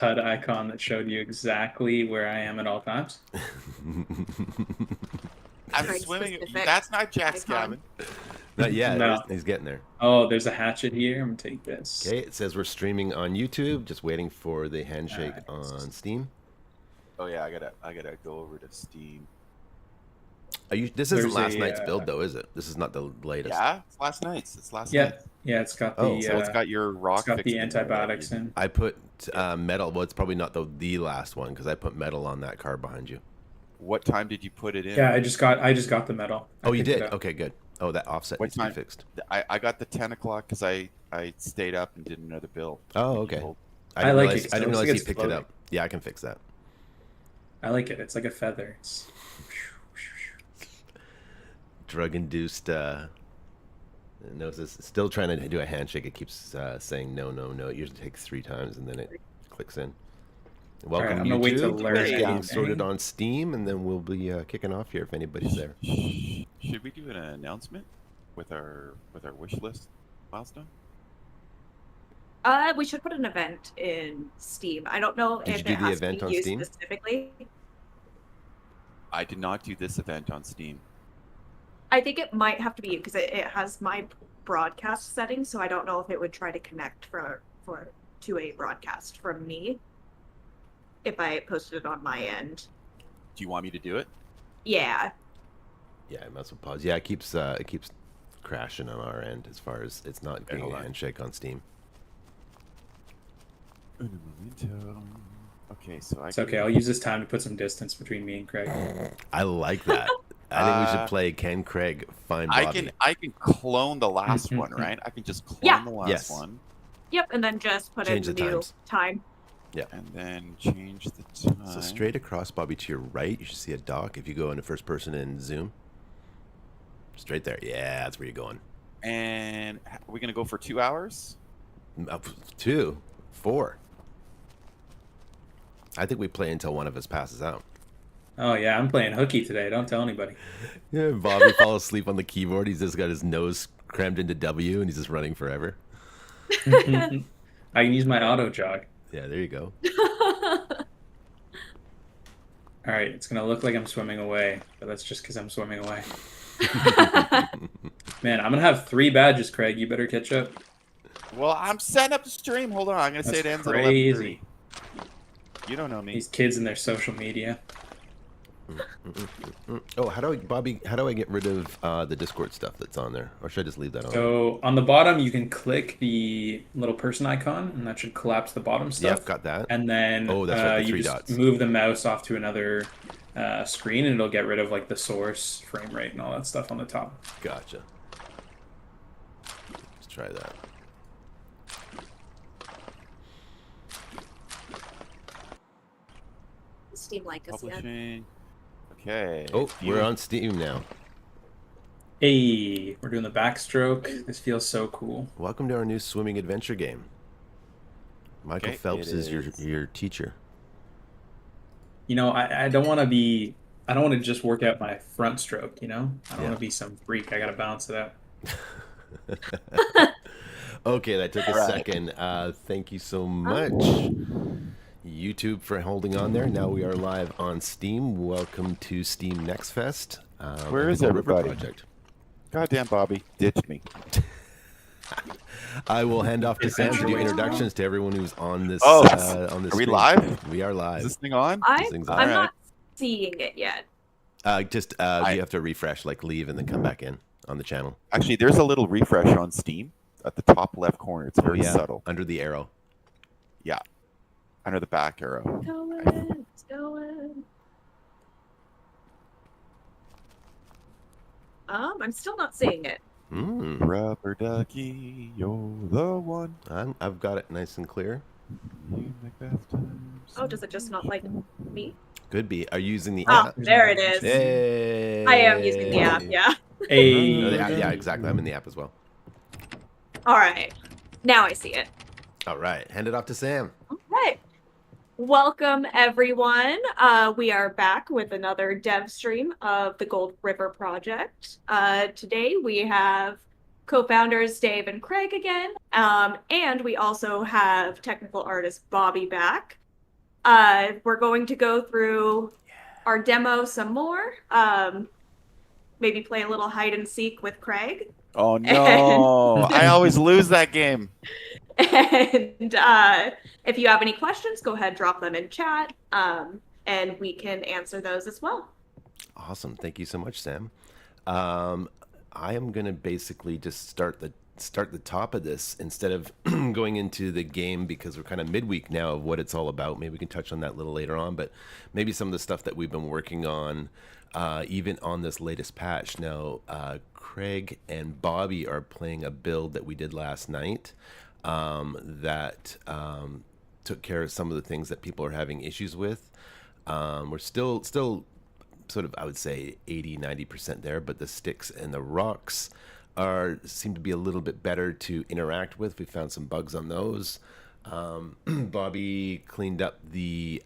HUD icon that showed you exactly where I am at all times? I'm Very swimming. specific That's not Jack's icon. cabin. Not yet. No. He's getting there. Oh, there's a hatchet here. I'm gonna take this. Okay, it says we're streaming on YouTube. Just waiting for the handshake Nice. on Steam. Oh yeah, I gotta go over to Steam. This isn't There's last a, night's build though, is it? This is not the latest. Yeah, it's last night's. It's last Yeah, night. yeah. It's got Oh, the So it's got your rock. it's got fixed the in there that antibiotics you- in. I put metal. Well, it's probably not the last one because I put metal on that car behind you. What time did you put it in? Yeah, I just got the metal. I Oh, you picked it did? up. Okay, good. Oh, that offset What needs to be time? fixed. I got the 10 o'clock because I stayed up and did another build. Oh, You okay. told- I like it, I 'cause didn't it looks realize like he it's picked it floating. up. Yeah, I can fix that. I like it. It's like a feather. It's... Drug-induced. No, it's still trying to do a handshake. It keeps saying no, no, no. It usually takes 3 times and then it clicks in. Welcome, I'm gonna wait to YouTube. learn We're getting anything. sorted on Steam, and then we'll be kicking off here if anybody's there. Should we do an announcement with our wish list milestone? We should put an event in Steam. I don't know Did if you do it the has event to on be used Steam? specifically. I did not do this event on Steam. I think it might have to be because it has my broadcast settings, so I don't know if it would try to connect to a broadcast from me if I posted it on my end. Do you want me to do it? Yeah. Yeah, I must have paused. Yeah, it keeps crashing on our end as far as it's not getting hold a on. handshake on Steam. Un momento. Okay, so It's okay. I'll use this time to put some distance between me and Craig. I like that. I think we should play Ken Craig Find Bobby. I can clone the last one, right? I can just clone Yeah. the last Yes. one Yep, and then just put Change in the the new times. time. and then change the time. So straight across, Bobby, to your right, you should see a dock. If you go into first person and zoom, straight there. Yeah, that's where you're going. And are we gonna go for 2 hours? Up 2, 4. I think we play until one of us passes out. Oh yeah, I'm playing hooky today. Don't tell anybody. Yeah, Bobby falls asleep on the keyboard. He's just got his nose crammed into W, and he's just running forever. I can use my auto jog. Yeah, there you go. All right, it's gonna look like I'm swimming away, but that's just because I'm swimming away. Man, I'm gonna have 3 badges, Craig. You better catch up. Well, I'm setting up the stream. Hold on, I'm gonna say it That's ends at crazy. 11:30. You don't know me. These kids and their social media. Oh, Bobby, how do I get rid of the Discord stuff that's on there? Or should I just leave that on? So on the bottom, you can click the little person icon, and that should collapse the bottom stuff. Yep, got that. And then Oh, that's right, the you 3 just dots. move the mouse off to another screen, and it'll get rid of like the source, frame rate, and all that stuff on the top. Gotcha. Let's try that. Steam like us yet. Publishing. Okay. Oh, we're on Steam now. Hey, we're doing the backstroke. This feels so cool. Welcome to our new swimming adventure game. Michael Okay, Phelps it is is. your teacher. You know, I don't want to be. I don't want to just work out my front stroke. You know, I don't Yeah. want to be some freak. I gotta balance it out. Okay, that took a Right. second. Thank you so much, YouTube, for holding on there. Now we are live on Steam. Welcome to Steam Next Fest. Where and is the Gold River everybody? Project. Goddamn Bobby ditched me. I will hand off to Is Sam that to do true? introductions to everyone who's on this. Oh, on this are we stream. live? We are Is live. this thing on? thing's I'm on. Alright. not seeing it yet. Just I- you have to refresh, like leave and then come back in on the channel. Actually, there's a little refresh on Steam at the top left corner. It's very subtle. under the arrow. Under the back arrow. It's going. I'm still not seeing it. Rubber ducky, you're the one. I've got it nice and clear. You make bath times. Oh, does it just not like me? Could be. Are you using the Oh, app? there it is. Hey. I am using the app, yeah. Hey, Oh, yeah, exactly. I'm in the app as well. All right. Now I see it. All right, hand it off to Sam. All right. Welcome, everyone. We are back with another dev stream of the Gold River Project. Today we have co-founders Dave and Craig again, and we also have technical artist Bobby back. We're going to go through our demo some more. Maybe play a little hide and seek with Craig. Oh no! I always lose that game. And if you have any questions, go ahead, drop them in chat, and we can answer those as well. Awesome. Thank you so much, Sam. I am gonna basically just start the top of this instead of going into the game, because we're kind of midweek now of what it's all about. Maybe we can touch on that a little later on, but maybe some of the stuff that we've been working on, even on this latest patch. Now, Craig and Bobby are playing a build that we did last night that took care of some of the things that people are having issues with. We're still sort of, I would say 80-90% there, but the sticks and the rocks seem to be a little bit better to interact with. We found some bugs on those. Bobby cleaned up the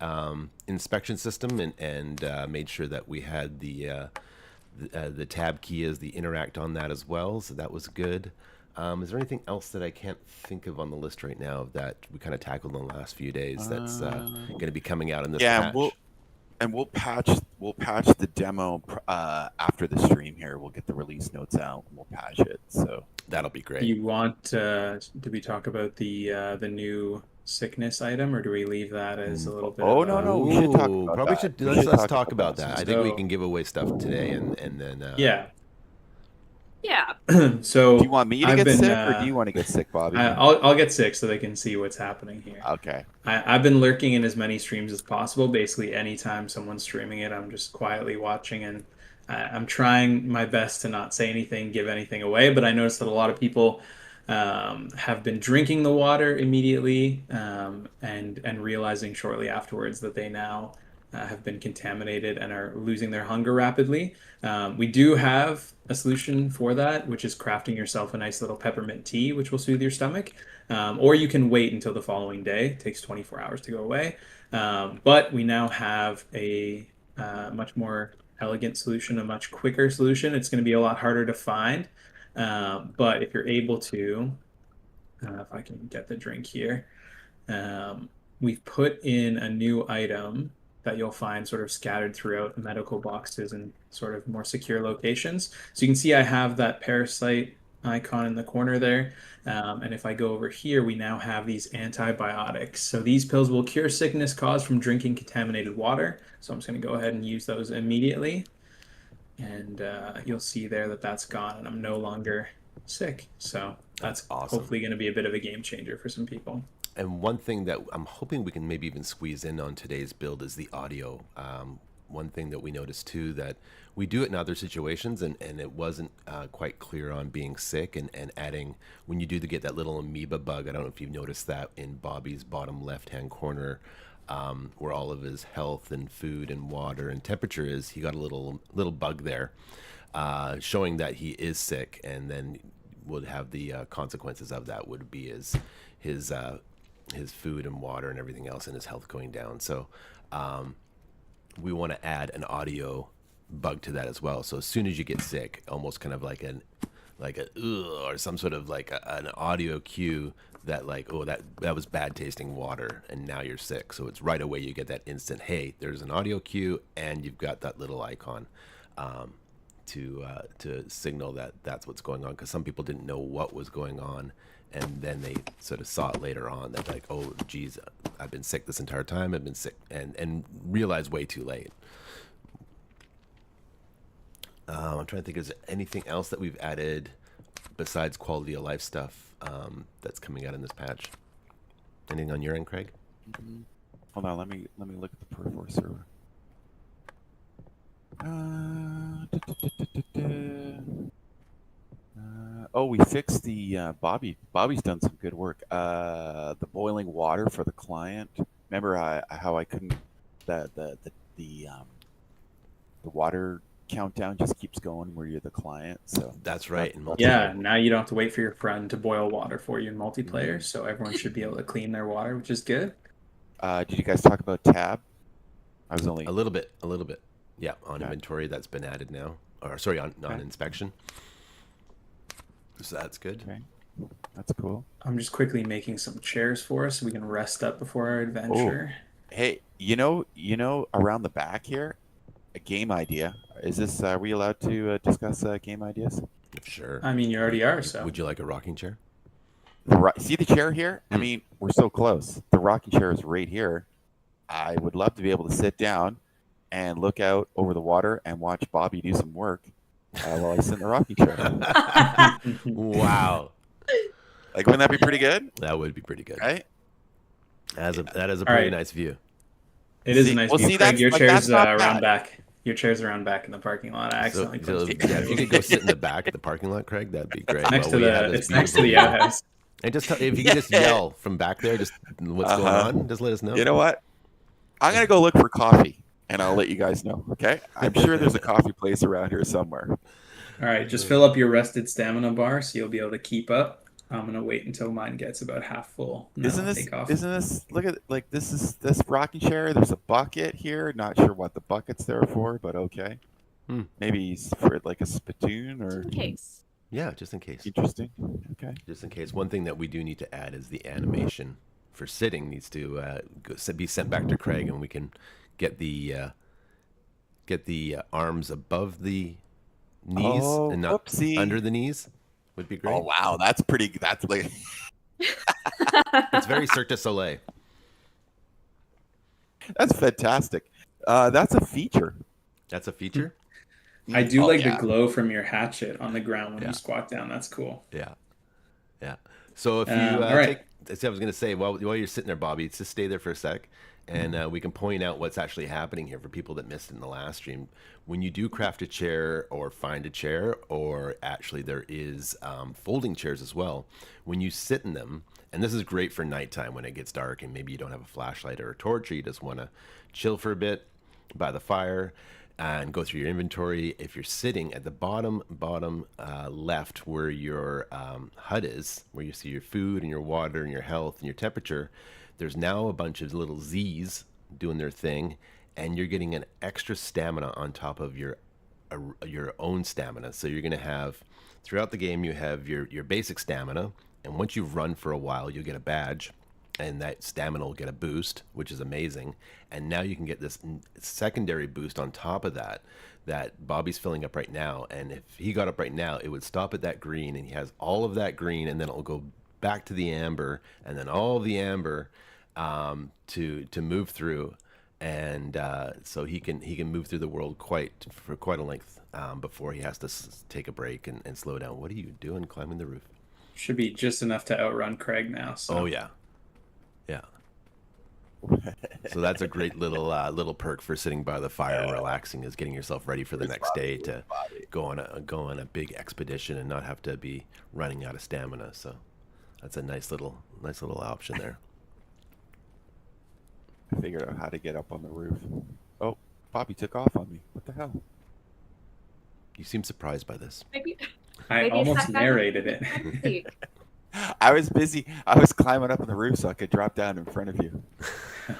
inspection system and made sure that we had the tab key as the interact on that as well, so that was good. Is there anything else that I can't think of on the list right now that we kind of tackled in the last few days that's going to be coming out in this patch? We'll patch the demo after the stream here. We'll get the release notes out and we'll patch it. So that'll be great. Do you want do we talk about the new sickness item, or do we leave that as a little bit? No, we should talk about probably that. should. We Let's should talk about that. I think we So- can give away stuff today, and then Yeah. Yeah. So Do you want me to I've get been, sick, or do you want to get sick, Bobby? I'll get sick so they can see what's happening here. Okay. I've been lurking in as many streams as possible. Basically, anytime someone's streaming it, I'm just quietly watching, and I'm trying my best to not say anything, give anything away. But I noticed that a lot of people have been drinking the water immediately, and realizing shortly afterwards that they now have been contaminated and are losing their hunger rapidly. We do have a solution for that, which is crafting yourself a nice little peppermint tea, which will soothe your stomach. Or you can wait until the following day. It takes 24 hours to go away. But we now have a much more elegant solution, a much quicker solution. It's going to be a lot harder to find. But if you're able to, if I can get the drink here, we've put in a new item that you'll find sort of scattered throughout medical boxes and sort of more secure locations. So you can see I have that parasite icon in the corner there. And if I go over here, we now have these antibiotics. So these pills will cure sickness caused from drinking contaminated water. So I'm just going to go ahead and use those immediately. And you'll see there that that's gone, and I'm no longer sick. So that's awesome. Hopefully going to be a bit of a game changer for some people. And one thing that I'm hoping we can maybe even squeeze in on today's build is the audio. One thing that we noticed too, that we do it in other situations, and it wasn't quite clear on being sick and adding, when you do get that little amoeba bug, I don't know if you've noticed that in Bobby's bottom left-hand corner, where all of his health and food and water and temperature is, he got a little bug there, showing that he is sick, and then would have the consequences of that would be his food and water and everything else and his health going down. So we want to add an audio bug to that as well. So as soon as you get sick, almost kind of like a or some sort of like an audio cue that like, oh, that was bad tasting water and now you're sick. So it's right away you get that instant, hey, there's an audio cue and you've got that little icon to signal that that's what's going on, because some people didn't know what was going on, and then they sort of saw it later on that like, oh geez, I've been sick this entire time, I've been sick, and realized way too late. I'm trying to think, is there anything else that we've added besides quality of life stuff that's coming out in this patch? Anything on your end, Craig? Hold on, let me look at the Perfor server. We fixed the Bobby's done some good work. The boiling water for the client. Remember how I couldn't the water countdown just keeps going where you're the client. So that's right. In yeah, now you don't have to wait for your friend to boil water for you in multiplayer. So everyone should be able to clean their water, which is good. Did you guys talk about tab? I was only a little bit. Yeah, on inventory that's been added now, or sorry, on inspection. So that's good. Okay. That's cool. I'm just quickly making some chairs for us so we can rest up before our adventure. Hey, around the back here, a game idea. Is this? Are we allowed to discuss game ideas? Sure. I mean, you already are. So Would you like a rocking chair? See the chair here? I mean, we're so close. The rocking chair is right here. I would love to be able to sit down and look out over the water and watch Bobby do some work while I sit in the rocking chair. Wow. Like, wouldn't that be pretty good? That would be pretty good. Right? That is a All pretty right. nice view. it is See- a nice well, view. see, Craig, that's- your like, chair's that's not around bad. back. Your chair's around back in the parking lot. I accidentally So, pushed yeah, if you could go sit in the back of the parking lot, Craig, that'd be great. next While to we have the. this It's next to the beautiful view. outhouse. And just if you could just yell from back there, just what's going on, just let us know. You know what? I'm going to go look for coffee, and I'll let you guys know, okay? I'm sure there's a coffee place around here somewhere. All right, just fill up your rested stamina bar so you'll be able to keep up. I'm gonna wait until mine gets about half full. And then Isn't I'll this? take off. Isn't this? Look at like this rocking chair. There's a bucket here. Not sure what the bucket's there for, but okay. Hmm. Maybe for like a spittoon or Just in case. Yeah, just in case. interesting. Okay. Just in case. One thing that we do need to add is the animation for sitting needs to be sent back to Craig, and we can get the arms above the knees Oh, and not whoopsie. under the knees. Would be great. Oh wow, that's pretty. That's like It's very Cirque du Soleil. that's fantastic. That's a feature. That's a feature. I do Oh, like yeah. the glow from your hatchet on the ground when Yeah. you squat down. That's cool. Yeah, yeah. So if you all right. as I was going to say, while you're sitting there, Bobby, just stay there for a sec, and we can point out what's actually happening here for people that missed it in the last stream. When you do craft a chair or find a chair, or actually there is folding chairs as well. When you sit in them, and this is great for nighttime when it gets dark and maybe you don't have a flashlight or a torch, or you just want to chill for a bit by the fire and go through your inventory. If you're sitting at the bottom left where your HUD is, where you see your food and your water and your health and your temperature, there's now a bunch of little Z's doing their thing, and you're getting an extra stamina on top of your own stamina. So you're going to have, throughout the game, you have your basic stamina, and once you've run for a while, you'll get a badge, and that stamina will get a boost, which is amazing. And now you can get this secondary boost on top of that Bobby's filling up right now. And if he got up right now, it would stop at that green, and he has all of that green, and then it'll go back to the amber, and then all of the amber to move through. And so he can move through the world for quite a length before he has to take a break and slow down. What are you doing climbing the roof? Should be just enough to outrun Craig now. So. Oh yeah. So that's a great little perk for sitting by the fire and relaxing, is getting yourself ready for the next day to go on a big expedition and not have to be running out of stamina. So that's a nice little option there. I figured out how to get up on the roof. Oh, Bobby took off on me. What the hell? You seem surprised by this. Maybe, I maybe almost it's that narrated it. fancy. I was busy. I was climbing up on the roof so I could drop down in front of you.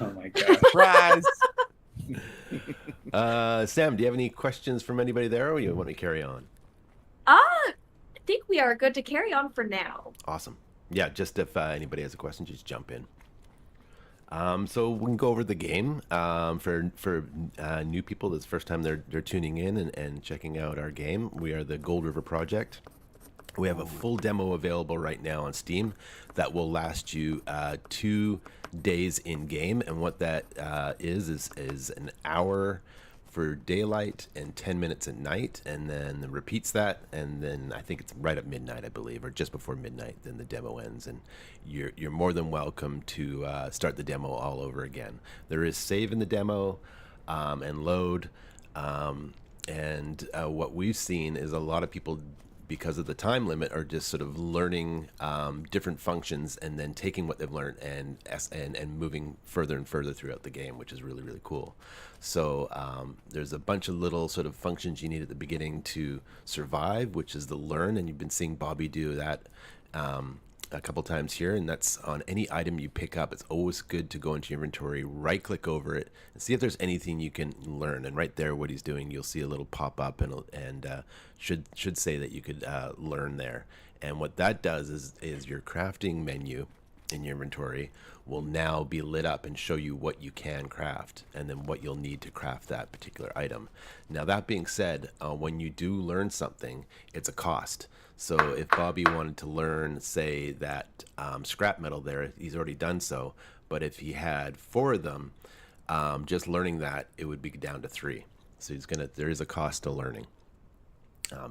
Oh my gosh. Surprise! Sam, do you have any questions from anybody there, or you want me to carry on? I think we are good to carry on for now. Awesome. Yeah, just if anybody has a question, just jump in. So we can go over the game for new people. This is the first time they're tuning in and checking out our game. We are the Gold River Project. We have a full demo available right now on Steam that will last you 2 days in game, and what that is an hour for daylight and 10 minutes at night, and then repeats that, and then I think it's right at midnight, I believe, or just before midnight. Then the demo ends, and you're more than welcome to start the demo all over again. There is save in the demo and load, and what we've seen is a lot of people, because of the time limit, are just sort of learning different functions and then taking what they've learned and moving further and further throughout the game, which is really, really cool. So there's a bunch of little sort of functions you need at the beginning to survive, which is the learn, and you've been seeing Bobby do that a couple times here, and that's on any item you pick up. It's always good to go into your inventory, right click over it, and see if there's anything you can learn. And right there, what he's doing, you'll see a little pop up and should say that you could learn there. And what that does is your crafting menu in your inventory will now be lit up and show you what you can craft and then what you'll need to craft that particular item. Now, that being said, when you do learn something, it's a cost. So if Bobby wanted to learn, say, that scrap metal there, he's already done so. But if he had 4 of them, just learning that, it would be down to 3. So there is a cost to learning.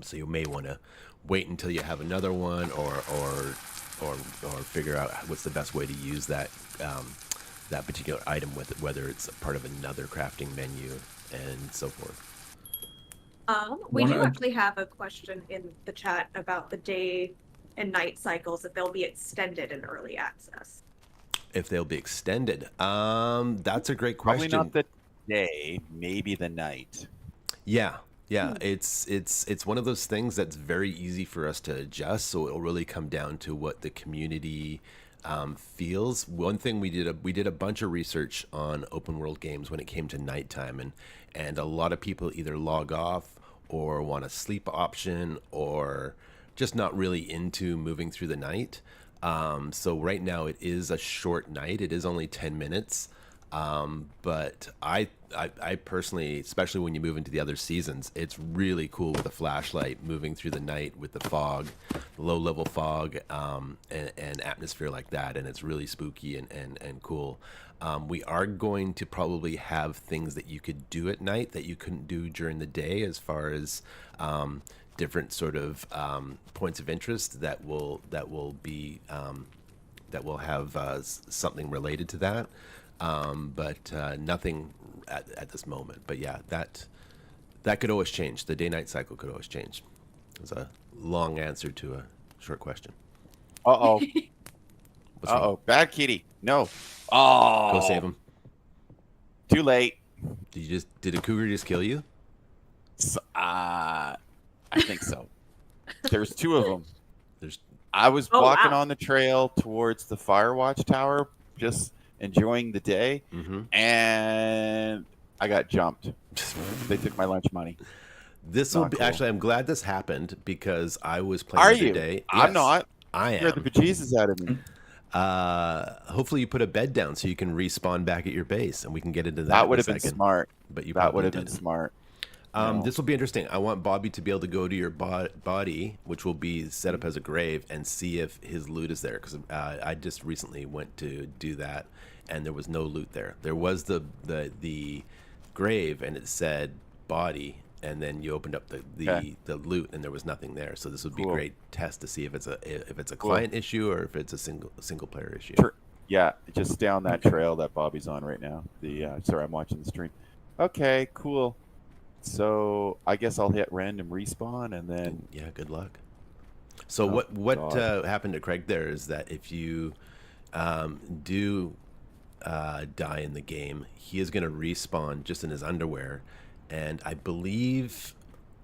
So you may want to wait until you have another one, or figure out what's the best way to use that that particular item with it, whether it's a part of another crafting menu and so forth. We One do of- actually have a question in the chat about the day and night cycles, if they'll be extended in early access. If they'll be extended, that's a great Probably question. not the day, maybe the night. Yeah. It's one of those things that's very easy for us to adjust. So it'll really come down to what the community feels. One thing we did a bunch of research on open world games when it came to nighttime, and a lot of people either log off or want a sleep option or just not really into moving through the night. So right now it is a short night. It is only 10 minutes. But I personally, especially when you move into the other seasons, it's really cool with a flashlight moving through the night with the fog, low level fog, and atmosphere like that. And it's really spooky and cool. We are going to probably have things that you could do at night that you couldn't do during the day, as far as, different sort of, points of interest that will have, something related to that. But nothing at this moment. But yeah, that could always change. The day-night cycle could always change. It's a long answer to a short question. Uh-oh. What's wrong? Uh-oh. Bad kitty. No. Oh. Go save him. Too late. Did a cougar just kill you? I think so. There's 2 of them. There's I was Oh, walking wow. on the trail towards the Firewatch Tower, just enjoying the day, and I got jumped. They took my lunch money. This will Not be cool. actually. I'm glad this happened because I was playing Are the other you? day. I'm Yes, not. I Scared the am. bejesus out of me. Hopefully you put a bed down so you can respawn back at your base, and we can get into that. That in would a have been second. smart. But you That probably would have been didn't. smart. No. This will be interesting. I want Bobby to be able to go to your body, which will be set up as a grave, and see if his loot is there. Because I just recently went to do that, and there was no loot there. There was the grave, and it said body, and then you opened up Okay. the loot, and there was nothing there. So this would be a Cool. great test to see if it's a Cool. client issue or if it's a single player issue. Yeah, just down that trail that Bobby's on right now. Sorry, I'm watching the stream. Okay, cool. So I guess I'll hit random respawn, and then Yeah, good luck. So Oh, what God. happened to Craig there is that if you do die in the game, he is going to respawn just in his underwear, and I believe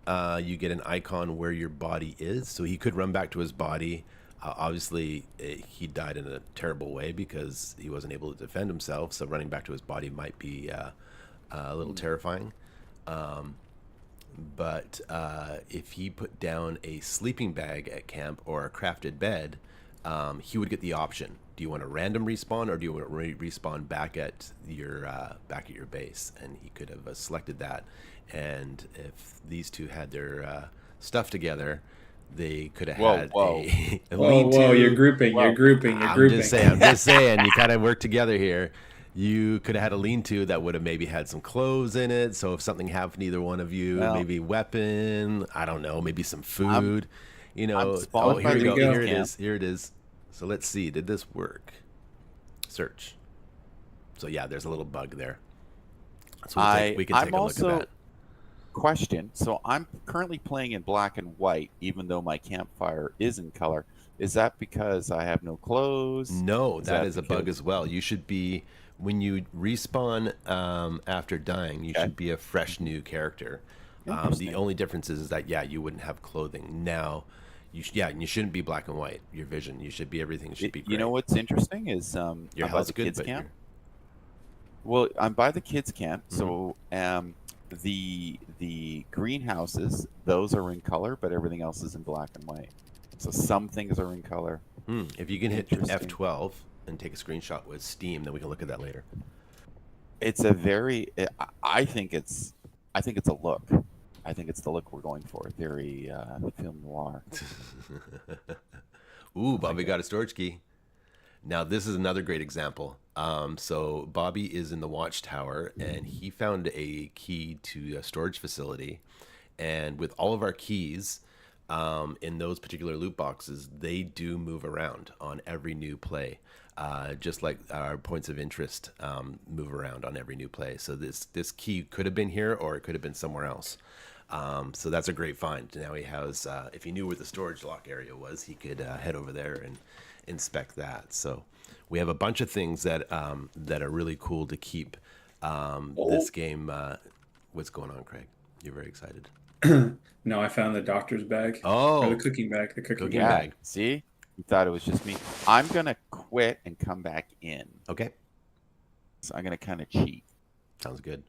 you get an icon where your body is, so he could run back to his body. Obviously, he died in a terrible way because he wasn't able to defend himself, so running back to his body might be a little terrifying. But if he put down a sleeping bag at camp or a crafted bed, he would get the option. Do you want a random respawn, or do you want to respawn back at your base? And he could have selected that. And if these two had their stuff together, they could have had Whoa. a Whoa, lean-to. you're grouping, Whoa. you're grouping. I'm just saying, you kind of work together here. You could have had a lean-to that would have maybe had some clothes in it. So if something happened to either one of you, Well, maybe weapon, I don't know, maybe some food. I'm spawned by here we the go. kids Here it camp. is. Here it is. So let's see. Did this work? Search. So yeah, there's a little bug there. So we can take I'm a look also at that. question. So I'm currently playing in black and white, even though my campfire is in color. Is that because I have no clothes? No, that is a because- bug as well. You should be, when you respawn after dying, you Okay. should be a fresh new character. The Interesting. only difference is that you wouldn't have clothing. Now, and you shouldn't be black and white. Your vision, you should be everything should be. You know gray. what's interesting is Your I'm by health's the good, kids but camp. Well, I'm by the kids camp, Mm-hmm. so the greenhouses, those are in color, but everything else is in black and white. So some things are in color. If you can hit Interesting. F12 and take a screenshot with Steam, then we can look at that later. It's a very. I think it's. I think it's a look. I think it's the look we're going for. Very film noir. Ooh, Bobby got a storage key. Now this is another great example. So Bobby is in the watchtower, and he found a key to a storage facility, and with all of our keys in those particular loot boxes, they do move around on every new play, just like our points of interest move around on every new play. So this key could have been here, or it could have been somewhere else. So that's a great find. Now he has, if he knew where the storage lock area was, he could head over there and inspect that. So we have a bunch of things that that are really cool to keep this game. What's going on, Craig? You're very excited. No, I found the doctor's bag. Oh, Or the cooking bag. The cooking Cooking bag. bag. See, you thought it was just me. I'm gonna quit and come back in. Okay, So I'm gonna kind of cheat. sounds good.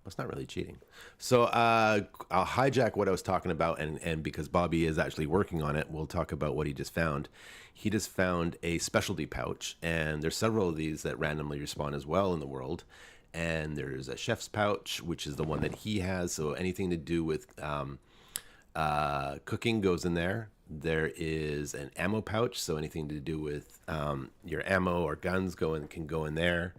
That's not really cheating. So I'll hijack what I was talking about, and because Bobby is actually working on it, we'll talk about what he just found. He just found a specialty pouch, and there's several of these that randomly respawn as well in the world. And there's a chef's pouch, which is the one that he has. So anything to do with cooking goes in there. There is an ammo pouch, so anything to do with your ammo or guns can go in there.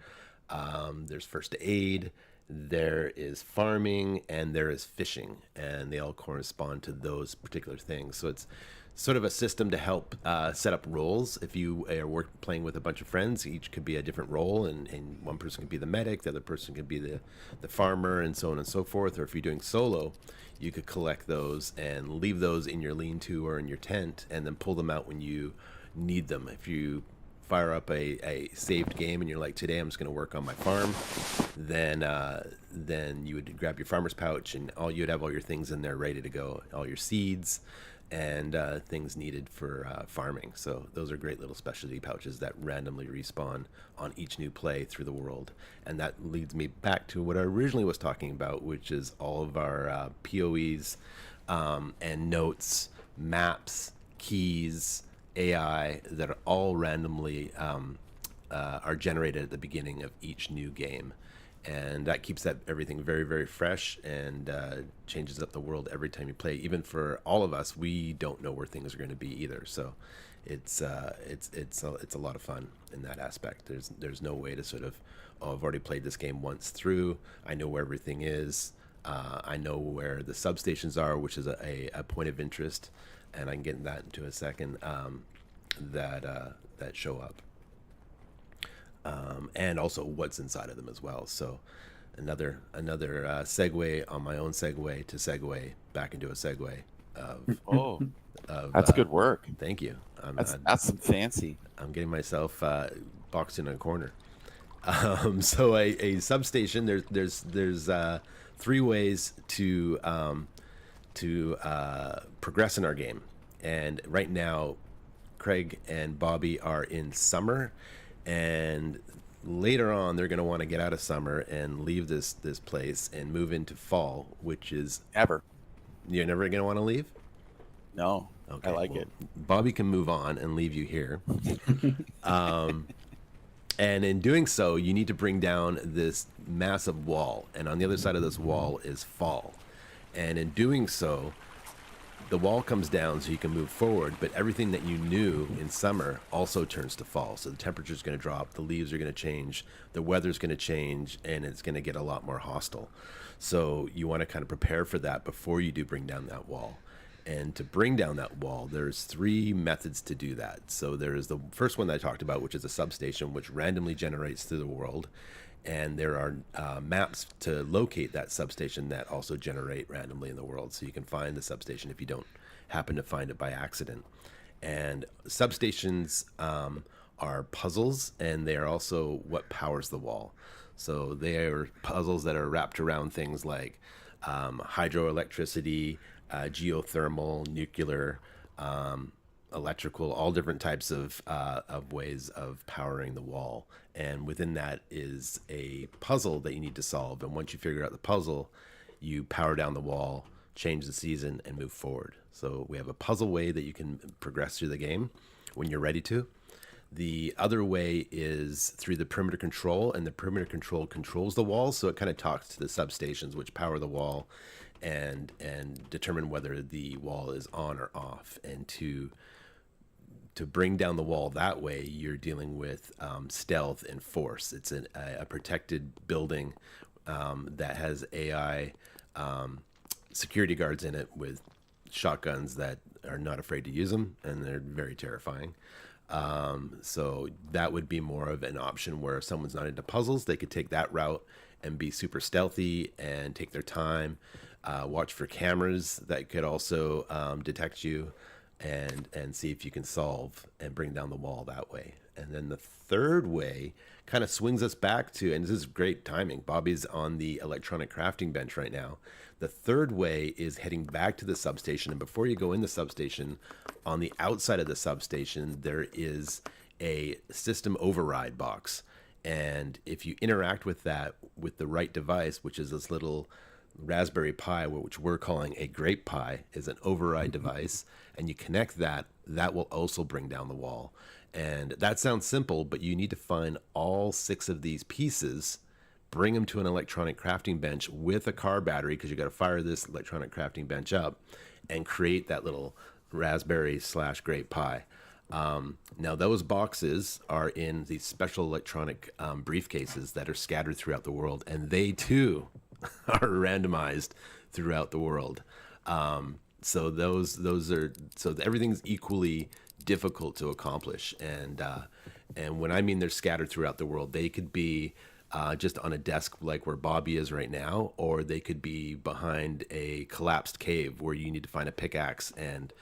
There's first aid. There is farming, and there is fishing, and they all correspond to those particular things. So it's sort of a system to help set up roles. If you are playing with a bunch of friends, each could be a different role, and one person could be the medic, the other person could be the farmer, and so on and so forth. Or if you're doing solo, you could collect those and leave those in your lean-to or in your tent, and then pull them out when you need them. If you fire up a saved game and you're like, today I'm just going to work on my farm, then you would grab your farmer's pouch, and you'd have all your things in there ready to go, all your seeds and things needed for farming. So those are great little specialty pouches that randomly respawn on each new play through the world. And that leads me back to what I originally was talking about, which is all of our POEs and notes, maps, keys, AI that are all randomly are generated at the beginning of each new game, and that keeps everything very, very fresh, and changes up the world every time you play. Even for all of us, we don't know where things are going to be either. So it's a lot of fun in that aspect. There's no way to sort of, I've already played this game once through. I know where everything is. I know where the substations are, which is a point of interest, and I can get that into a second, that show up, and also what's inside of them as well. So another segue on my own segue to segue back into a segue of That's good work. Thank you. That's some fancy. I'm getting myself boxed in a corner. So a substation. There's 3 ways to progress in our game, and right now, Craig and Bobby are in summer, and later on they're going to want to get out of summer and leave this place and move into fall, which is Ever. you're never going to want to leave. No. Okay, I like well, it. Bobby can move on and leave you here. And in doing so, you need to bring down this massive wall. And on the other side of this wall is fall. And in doing so, the wall comes down so you can move forward, but everything that you knew in summer also turns to fall. So the temperature's going to drop, the leaves are going to change, the weather's going to change, and it's going to get a lot more hostile. So you want to kind of prepare for that before you do bring down that wall. And to bring down that wall, there's 3 methods to do that. So there's the first one that I talked about, which is a substation, which randomly generates through the world. And there are maps to locate that substation that also generate randomly in the world. So you can find the substation if you don't happen to find it by accident. And substations are puzzles, and they are also what powers the wall. So they are puzzles that are wrapped around things like hydroelectricity, geothermal, nuclear, electrical, all different types of ways of powering the wall. And within that is a puzzle that you need to solve. And once you figure out the puzzle, you power down the wall, change the season, and move forward. So we have a puzzle way that you can progress through the game when you're ready to. The other way is through the perimeter control, and the perimeter control controls the wall, so it kind of talks to the substations which power the wall, and determine whether the wall is on or off. And to bring down the wall that way, you're dealing with stealth and force. It's a protected building that has AI security guards in it with shotguns that are not afraid to use them, and they're very terrifying. So that would be more of an option where if someone's not into puzzles, they could take that route and be super stealthy and take their time. Watch for cameras that could also detect you, and see if you can solve and bring down the wall that way. And then the third way kind of swings us back to, and this is great timing, Bobby's on the electronic crafting bench right now. The third way is heading back to the substation. And before you go in the substation, on the outside of the substation, there is a system override box. And if you interact with that with the right device, which is this little Raspberry Pi, which we're calling a Grape Pi, is an override device, and you connect that, that will also bring down the wall. And that sounds simple, but you need to find all 6 of these pieces, bring them to an electronic crafting bench with a car battery, because you got to fire this electronic crafting bench up, and create that little Raspberry/Grape Pi. Now those boxes are in these special electronic briefcases that are scattered throughout the world, and they too are randomized throughout the world. So those are, so everything's equally difficult to accomplish. And when I mean they're scattered throughout the world, they could be just on a desk like where Bobby is right now, or they could be behind a collapsed cave where you need to find a pickaxe and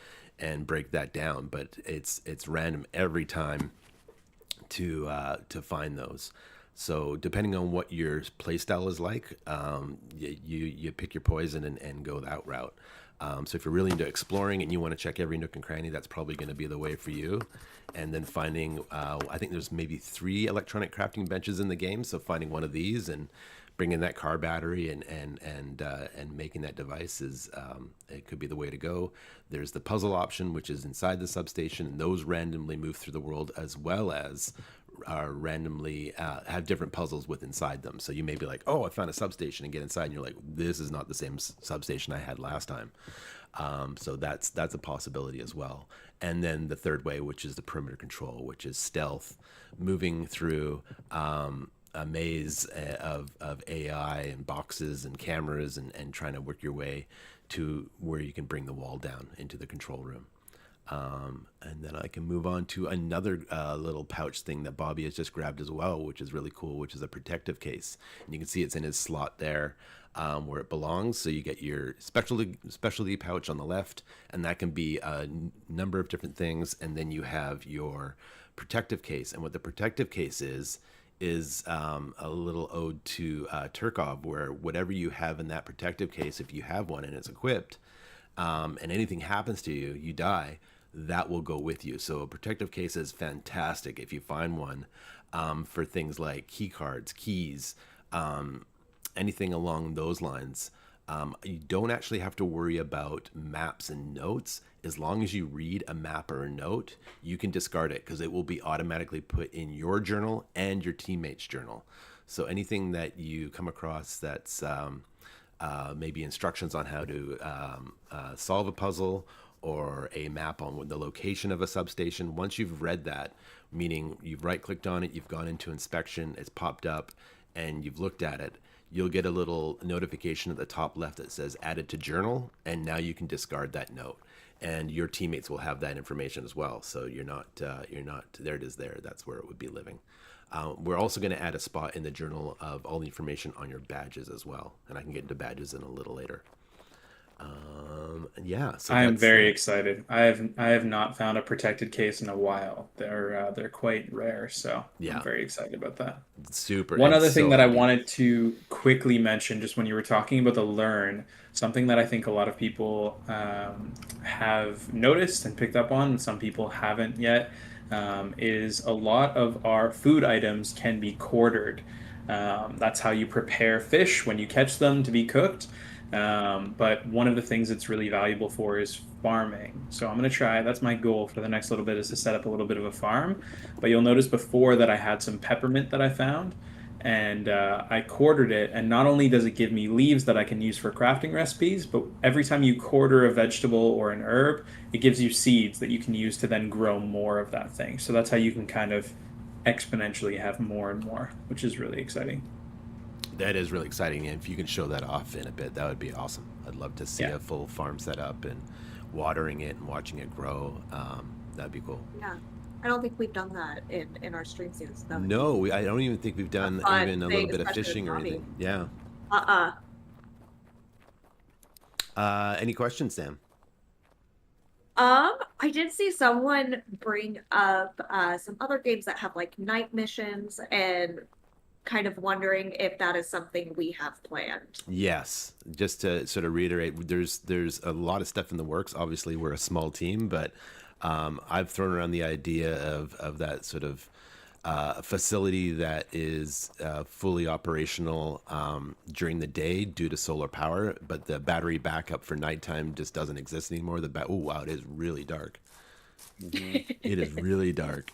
break that down. But it's random every time to find those. So depending on what your playstyle is like, you pick your poison and go that route. So if you're really into exploring and you want to check every nook and cranny, that's probably going to be the way for you. And then finding, I think there's maybe 3 electronic crafting benches in the game. So finding one of these and bringing that car battery and making that device is, it could be the way to go. There's the puzzle option, which is inside the substation, and those randomly move through the world, as well as are randomly have different puzzles with inside them. So you may be like, oh, I found a substation, and get inside and you're like, this is not the same substation I had last time. So that's a possibility as well. And then the third way, which is the perimeter control, which is stealth, moving through a maze of AI and boxes and cameras, and trying to work your way to where you can bring the wall down into the control room. And then I can move on to another little pouch thing that Bobby has just grabbed as well, which is really cool, which is a protective case. And you can see it's in his slot there where it belongs. So you get your specialty pouch on the left, and that can be a number of different things. And then you have your protective case. And what the protective case is a little ode to Turkov, where whatever you have in that protective case, if you have one and it's equipped, and anything happens to you, you die, that will go with you. So a protective case is fantastic if you find one for things like key cards, keys, anything along those lines. You don't actually have to worry about maps and notes. As long as you read a map or a note, you can discard it, because it will be automatically put in your journal and your teammate's journal. So anything that you come across that's maybe instructions on how to solve a puzzle, or a map on the location of a substation, once you've read that, meaning you've right-clicked on it, you've gone into inspection, it's popped up, and you've looked at it, you'll get a little notification at the top left that says added to journal, and now you can discard that note. And your teammates will have that information as well. So you're not, there it is there, that's where it would be living. We're also going to add a spot in the journal of all the information on your badges as well. And I can get into badges in a little later. Yeah. So I am very excited. I have not found a protected case in a while. They're quite rare, so Yeah. I'm very excited about that. super. One and other thing so that I handy. wanted to quickly mention, just when you were talking about the learn, something that I think a lot of people have noticed and picked up on, and some people haven't yet, is a lot of our food items can be quartered. That's how you prepare fish when you catch them to be cooked. But one of the things it's really valuable for is farming. So I'm going to try, that's my goal for the next little bit, is to set up a little bit of a farm. But you'll notice before that I had some peppermint that I found, and I quartered it. And not only does it give me leaves that I can use for crafting recipes, but every time you quarter a vegetable or an herb, it gives you seeds that you can use to then grow more of that thing. So that's how you can kind of exponentially have more and more, which is really exciting. That is really exciting. And if you can show that off in a bit, that would be awesome. I'd love to see Yeah. a full farm set up and watering it and watching it grow. That'd be cool. Yeah. I don't think we've done that in our stream series. Though. No, I don't even think we've done fun even a thing, little bit of especially fishing or with anything. Bobby. Yeah. Any questions, Sam? I did see someone bring up some other games that have like night missions and kind of wondering if that is something we have planned. Yes. Just to sort of reiterate, there's a lot of stuff in the works. Obviously, we're a small team, but I've thrown around the idea of that sort of facility that is fully operational during the day due to solar power, but the battery backup for nighttime just doesn't exist anymore. Oh wow, it is really dark. It is really dark.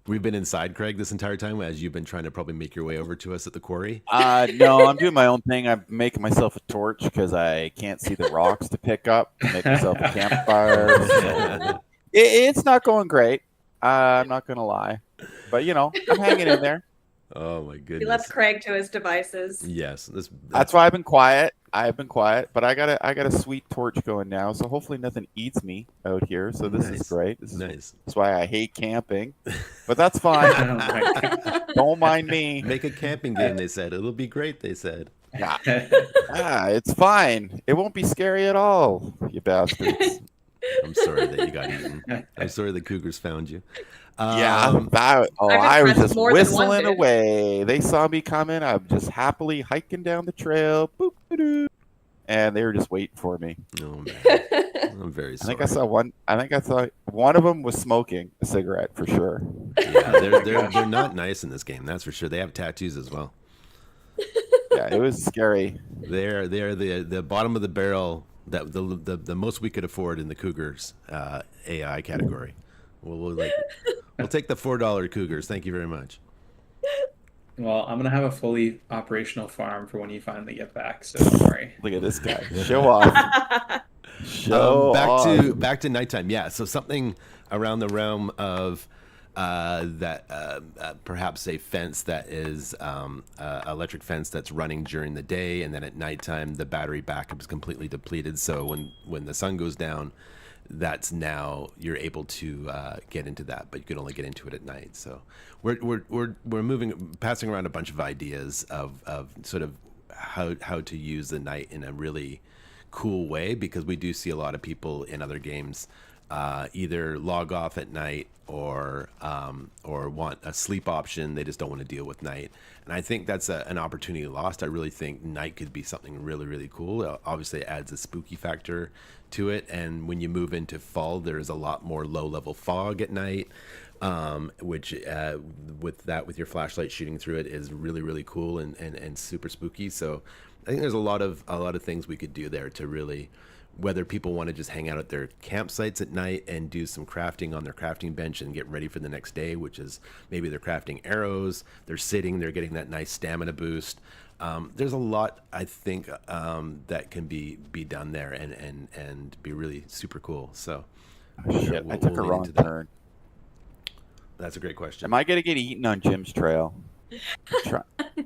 We've been inside, Craig, this entire time as you've been trying to probably make your way over to us at the quarry. No, I'm doing my own thing. I'm making myself a torch because I can't see the rocks to pick up. Make myself a campfire. So it's not going great. I'm not gonna lie, but I'm hanging in there. Oh my He goodness. left Craig to his devices. Yes, That's why I've been quiet. But I got a sweet torch going now. So hopefully nothing eats me out here. So this Nice. is great. nice. That's why I hate camping, but that's fine. I don't like Don't mind me. Make a camping game, they said. It'll be great, they said. Yeah, that. it's fine. It won't be scary at all, you bastards. I'm sorry that you got eaten. I'm sorry the cougars found you. Yeah, Um, I was friends just more than one whistling did. away. They saw me coming. I'm just happily hiking down the trail, boop, doo, and they were just waiting for me. oh man, I'm very I sorry. think I saw one of them was smoking a cigarette for sure. Yeah, they're not nice in this game. That's for sure. They have tattoos as well. Yeah, it was scary. They're the bottom of the barrel. That the most we could afford in the cougars AI category. We'll take the $4 cougars. Thank you very much. Well, I'm gonna have a fully operational farm for when you finally get back, so don't worry. Look at this guy. Show off. Show off. Back to nighttime. Yeah, so something around the realm of perhaps a fence that is electric fence that's running during the day, and then at nighttime the battery backup is completely depleted. So when the sun goes down, that's now you're able to get into that, but you can only get into it at night. So we're passing around a bunch of ideas of sort of how to use the night in a really cool way, because we do see a lot of people in other games either log off at night or want a sleep option. They just don't want to deal with night, and I think that's an opportunity lost. I really think night could be something really, really cool. Obviously, it adds a spooky factor to it, and when you move into fall, there's a lot more low-level fog at night, which with your flashlight shooting through it is really, really cool and super spooky. So I think there's a lot of things we could do there to really, whether people want to just hang out at their campsites at night and do some crafting on their crafting bench and get ready for the next day, which is maybe they're crafting arrows, they're sitting, they're getting that nice stamina boost. There's a lot, I think, that can be done there and be really super cool. So Shit, I took a lean wrong into that. turn. That's a great question. Am I gonna get eaten on Jim's trail?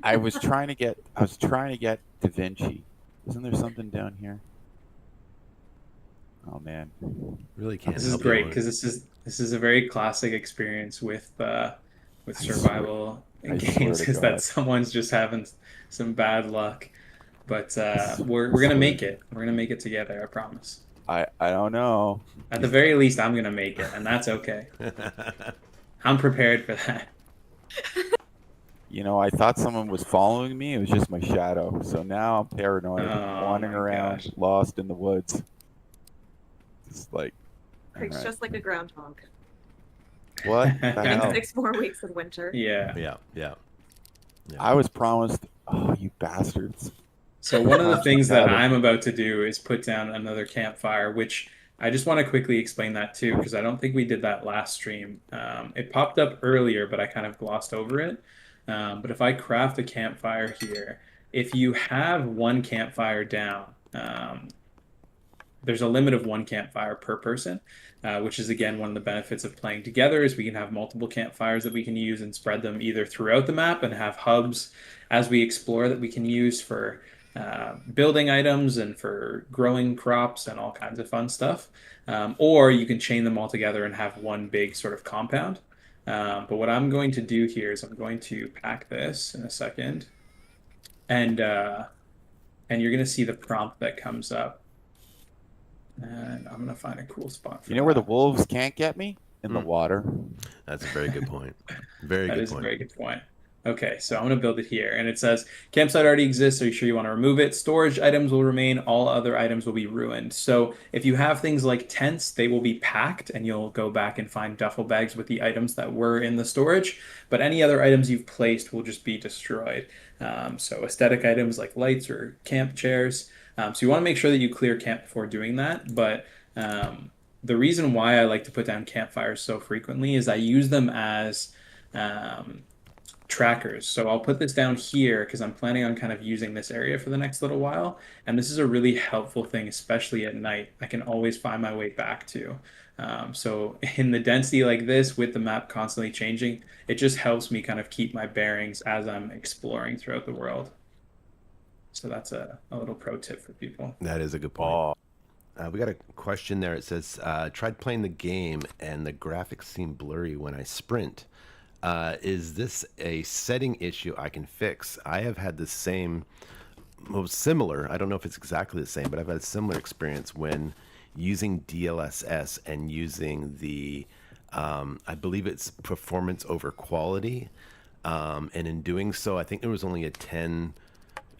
I was trying to get Da Vinci. Isn't there something down here? Oh man. Really can't. This is help you great on it. because this is a very classic experience with survival in I swear games, to is that God. someone's just having some bad luck. But we're gonna make it. We're gonna make it together. I promise. I don't know. At the very least, I'm gonna make it, and that's okay. I'm prepared for that. I thought someone was following me. It was just my shadow. So now I'm paranoid, Oh wandering my around, gosh. lost in the woods. It's like, Craig's alright. just like a groundhog. What the Getting hell? 6 more weeks of winter. Yeah. Yeah. I was promised. Oh, you bastards! So one of the Launch things that cabin. I'm about to do is put down another campfire, which I just want to quickly explain that too, because I don't think we did that last stream. It popped up earlier, but I kind of glossed over it. But if I craft a campfire here, if you have one campfire down, there's a limit of one campfire per person, which is again one of the benefits of playing together is we can have multiple campfires that we can use and spread them either throughout the map and have hubs as we explore that we can use for building items and for growing crops and all kinds of fun stuff. Or you can chain them all together and have one big sort of compound. But what I'm going to do here is I'm going to pack this in a second, and you're going to see the prompt that comes up. And I'm gonna find a cool spot for You know where the that. wolves can't get me? In the Hmm. water. That's a very good point. Very That good is a point. very good point. Okay, so I'm gonna build it here, and it says campsite already exists. Are you sure you want to remove it? Storage items will remain. All other items will be ruined. So if you have things like tents, they will be packed, and you'll go back and find duffel bags with the items that were in the storage. But any other items you've placed will just be destroyed. So aesthetic items like lights or camp chairs. So you want to make sure that you clear camp before doing that. But the reason why I like to put down campfires so frequently is I use them as trackers. So I'll put this down here because I'm planning on kind of using this area for the next little while. And this is a really helpful thing, especially at night. I can always find my way back to. So in the density like this, with the map constantly changing, it just helps me kind of keep my bearings as I'm exploring throughout the world. So that's a little pro tip for people. That is a good point. Oh, We got a question there. It says, tried playing the game and the graphics seem blurry when I sprint. Is this a setting issue I can fix? I have had the same, well, similar, I don't know if it's exactly the same, but I've had a similar experience when using DLSS and using the, I believe it's performance over quality. And in doing so, I think there was only a 10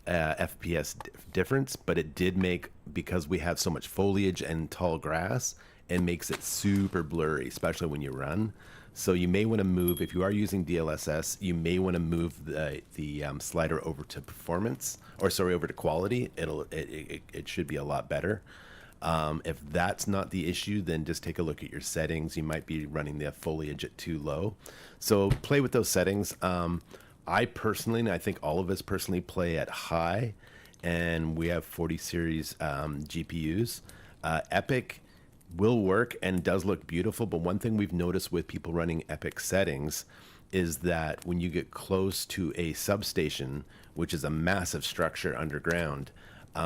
FPS difference, but it did make, because we have so much foliage and tall grass, it makes it super blurry, especially when you run. So you may want to move, if you are using DLSS, you may want to move the slider over to performance, or sorry, over to quality. It should be a lot better. If that's not the issue, then just take a look at your settings. You might be running the foliage at too low. So play with those settings. I personally, and I think all of us personally, play at high, and we have 40 series GPUs. Epic will work and does look beautiful, but one thing we've noticed with people running Epic settings is that when you get close to a substation, which is a massive structure underground,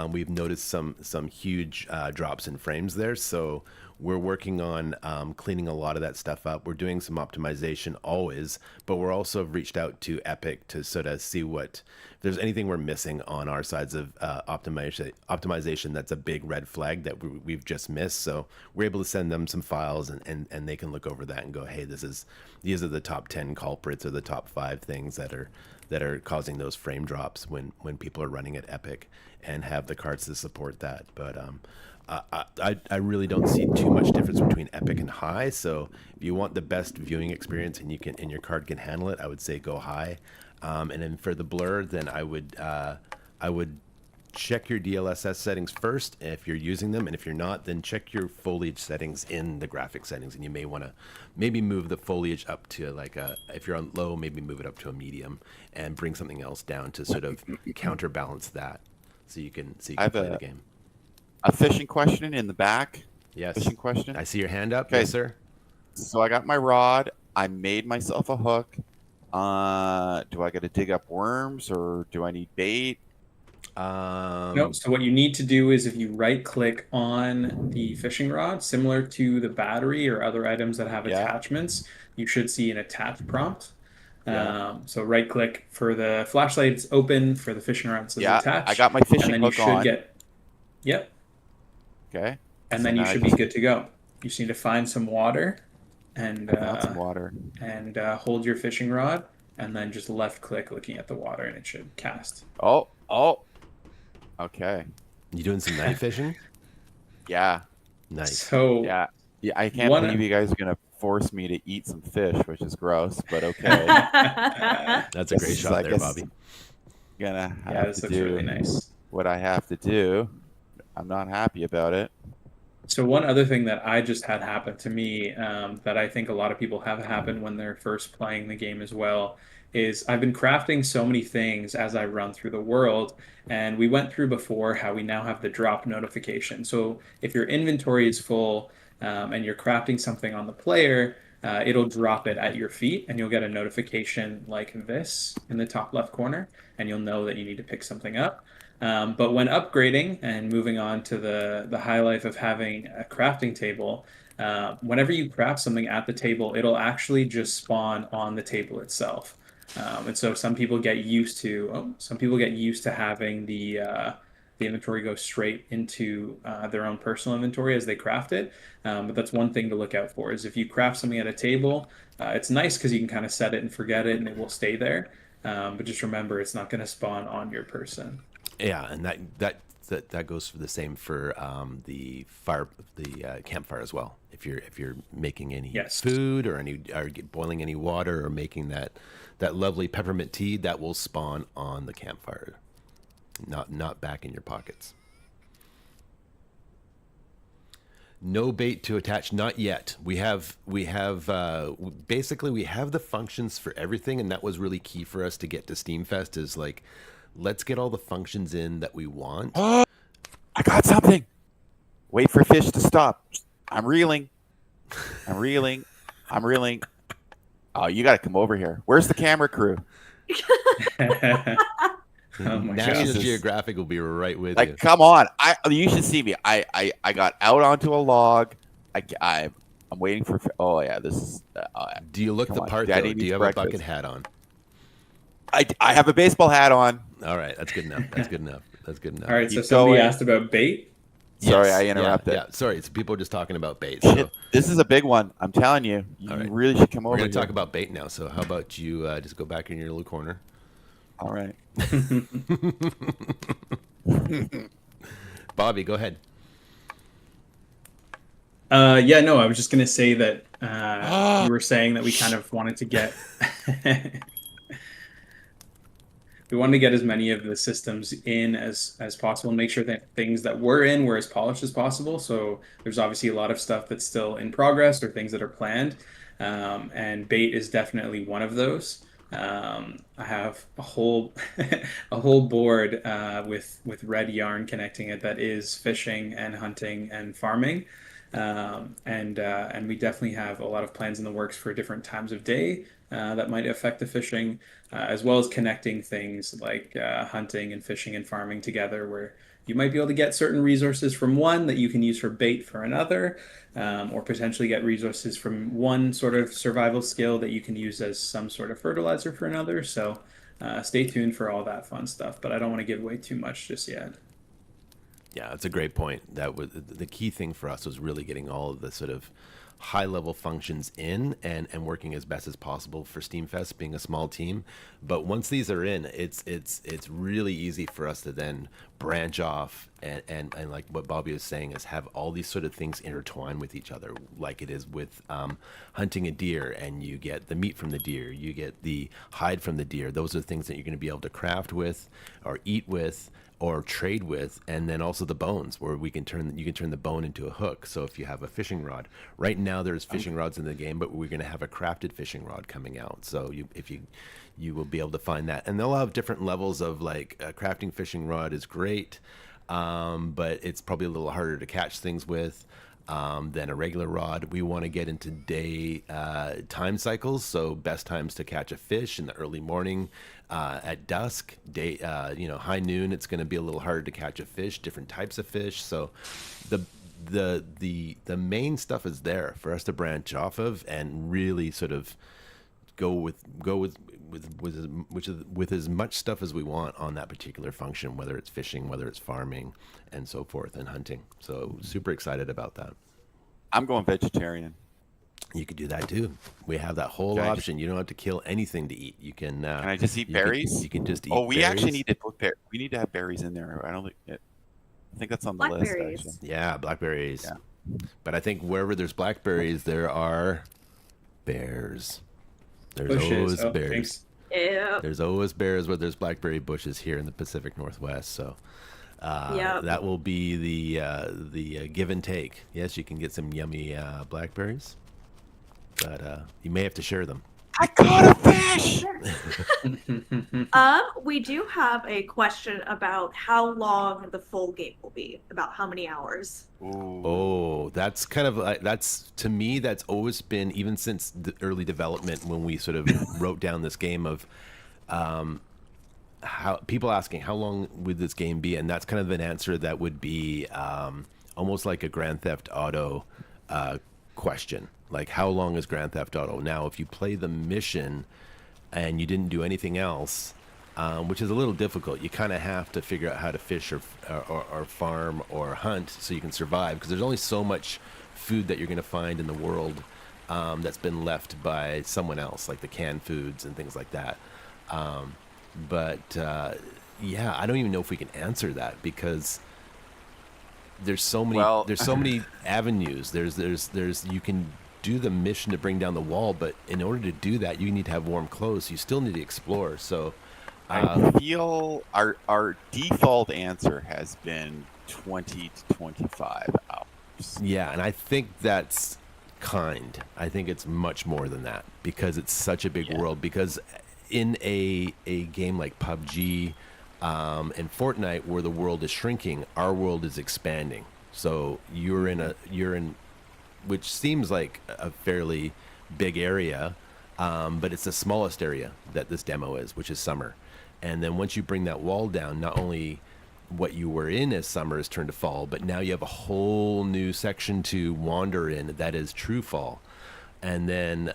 we've noticed some huge drops in frames there. So we're working on cleaning a lot of that stuff up. We're doing some optimization always, but we're also reached out to Epic to sort of see what, if there's anything we're missing on our sides of optimization that's a big red flag that we've just missed. So we're able to send them some files, and they can look over that and go, hey, these are the top 10 culprits or the top 5 things that are causing those frame drops when people are running at Epic, and have the cards to support that. But I really don't see too much difference between Epic and high. So if you want the best viewing experience and your card can handle it, I would say go high. And then for the blur, then I would check your DLSS settings first if you're using them, and if you're not, then check your foliage settings in the graphic settings, and you may want to maybe move the foliage up to like if you're on low, maybe move it up to a medium, and bring something else down to sort of counterbalance that, so you can I play have the game. a fishing question in the back. Yes. Fishing question. I see your hand up. Okay. Yes, sir. So I got my rod. I made myself a hook. Do I got to dig up worms, or do I need bait? No, so what you need to do is if you right click on the fishing rod, similar to the battery or other items that have Yeah. attachments, you should see an attach prompt. Yeah. So right click for the flashlight, it's open. For the fishing rod, it says Yeah, attach. I got my And fishing then you hook should on. yep. Okay. And So then you now I should be just good to go. You just need to find some water and found some water. hold your fishing rod, and then just left click looking at the water, and it should cast. Oh. Okay. You doing some night fishing? Yeah. Nice. So Yeah. Yeah. I can't One- believe you guys are gonna force me to eat some fish, which is gross, but okay. That's a great This is, shot I there, guess, Bobby. Gonna yeah, have this to looks do really nice. what I have to do. I'm not happy about it. So one other thing that I just had happen to me, that I think a lot of people have happen when they're first playing the game as well, is I've been crafting so many things as I run through the world. And we went through before how we now have the drop notification. So if your inventory is full, and you're crafting something on the player, it'll drop it at your feet, and you'll get a notification like this in the top left corner, and you'll know that you need to pick something up. But when upgrading and moving on to the high life of having a crafting table, whenever you craft something at the table, it'll actually just spawn on the table itself. And so some people get used to having the inventory go straight into their own personal inventory as they craft it. But that's one thing to look out for, is if you craft something at a table, it's nice because you can kind of set it and forget it and it will stay there. But just remember, it's not going to spawn on your person. Yeah, and that goes for the same for the campfire as well. If you're making any Yes. food or boiling any water or making that lovely peppermint tea, that will spawn on the campfire, not back in your pockets. No bait to attach, not yet. We have basically we have the functions for everything, and that was really key for us to get to Steamfest. Is like, let's get all the functions in that we want. I got something. Wait for fish to stop. I'm reeling. I'm reeling. I'm reeling. Oh, you got to come over here. Where's the camera crew? Oh my National Jesus. Geographic will be right with Like, you. come on. You should see me. I got out onto a log. I'm waiting for. Oh yeah, this is. Do you look come the on. part Daddy though? Do needs you have breakfast. a bucket hat on? I have a baseball hat on. All right, that's good enough. That's good enough. That's good enough. All right, so You somebody go in. asked about bait. Sorry, Yes, I interrupted. Yeah, sorry. It's people are just talking about bait. Shit, So this is a big one. I'm telling you. You All right. really should come over we're going here. to talk about bait now. So how about you just go back in your little corner? All right. Bobby, go ahead. Yeah, no, I was just gonna say that you were saying that we kind of wanted to get we wanted to get as many of the systems in as possible and make sure that things that were in were as polished as possible. So there's obviously a lot of stuff that's still in progress or things that are planned, and bait is definitely one of those. I have a whole a whole board with red yarn connecting it that is fishing and hunting and farming. And we definitely have a lot of plans in the works for different times of day that might affect the fishing, as well as connecting things like hunting and fishing and farming together, where you might be able to get certain resources from one that you can use for bait for another, or potentially get resources from one sort of survival skill that you can use as some sort of fertilizer for another. So stay tuned for all that fun stuff, but I don't want to give away too much just yet. Yeah, that's a great point. That was the key thing for us, was really getting all of the sort of high level functions in and working as best as possible for Steamfest, being a small team. But once these are in, it's really easy for us to then branch off and like what Bobby was saying, is have all these sort of things intertwine with each other, like it is with hunting a deer, and you get the meat from the deer, you get the hide from the deer. Those are things that you're going to be able to craft with or eat with or trade with, and then also the bones, where you can turn the bone into a hook. So if you have a fishing rod, right now there's fishing rods in the game, but we're going to have a crafted fishing rod coming out. So you will be able to find that, and they'll have different levels of, like, a crafting fishing rod is great, but it's probably a little harder to catch things with than a regular rod. We want to get into day time cycles, so best times to catch a fish in the early morning, at dusk, day, high noon. It's going to be a little harder to catch a fish, different types of fish. So the main stuff is there for us to branch off of and really sort of go with as much stuff as we want on that particular function, whether it's fishing, whether it's farming, and so forth, and hunting. So super excited about that. I'm going vegetarian. You could do that too. We have that whole Can I option. You don't have to kill anything to eat. You can. Can I just eat you berries? You can just eat. Oh, we actually berries. need to put we need to have berries in there. I think that's on the list. Blackberries. Actually. Yeah, blackberries. Yeah. But I think wherever there's blackberries, there are bears. There's Bushes. always Oh, bears. thanks. Ew. There's always bears where there's blackberry bushes here in the Pacific Northwest. So Yep. That will be the give and take. Yes, you can get some yummy blackberries, but you may have to share them. I caught a fish. We do have a question about how long the full game will be, about how many hours. Ooh. Oh, that's kind of that's to me that's always been, even since the early development when we sort of wrote down this game of how people asking how long would this game be, and that's kind of an answer that would be almost like a Grand Theft Auto question, like how long is Grand Theft Auto. Now if you play the mission and you didn't do anything else, which is a little difficult, you kind of have to figure out how to fish or farm or hunt so you can survive, because there's only so much food that you're going to find in the world that's been left by someone else, like the canned foods and things like that. But yeah, I don't even know if we can answer that, because there's so many avenues. There's you can do the mission to bring down the wall, but in order to do that, you need to have warm clothes. You still need to explore. So I feel our default answer has been 20 to 25 hours. yeah, and I think that's kind. I think it's much more than that, because it's such a big world. Because in a game like PUBG and Fortnite, where the world is shrinking, our world is expanding. So you're in which seems like a fairly big area, but it's the smallest area that this demo is, which is summer. And then once you bring that wall down, not only what you were in as summer is turned to fall, but now you have a whole new section to wander in that is true fall. And then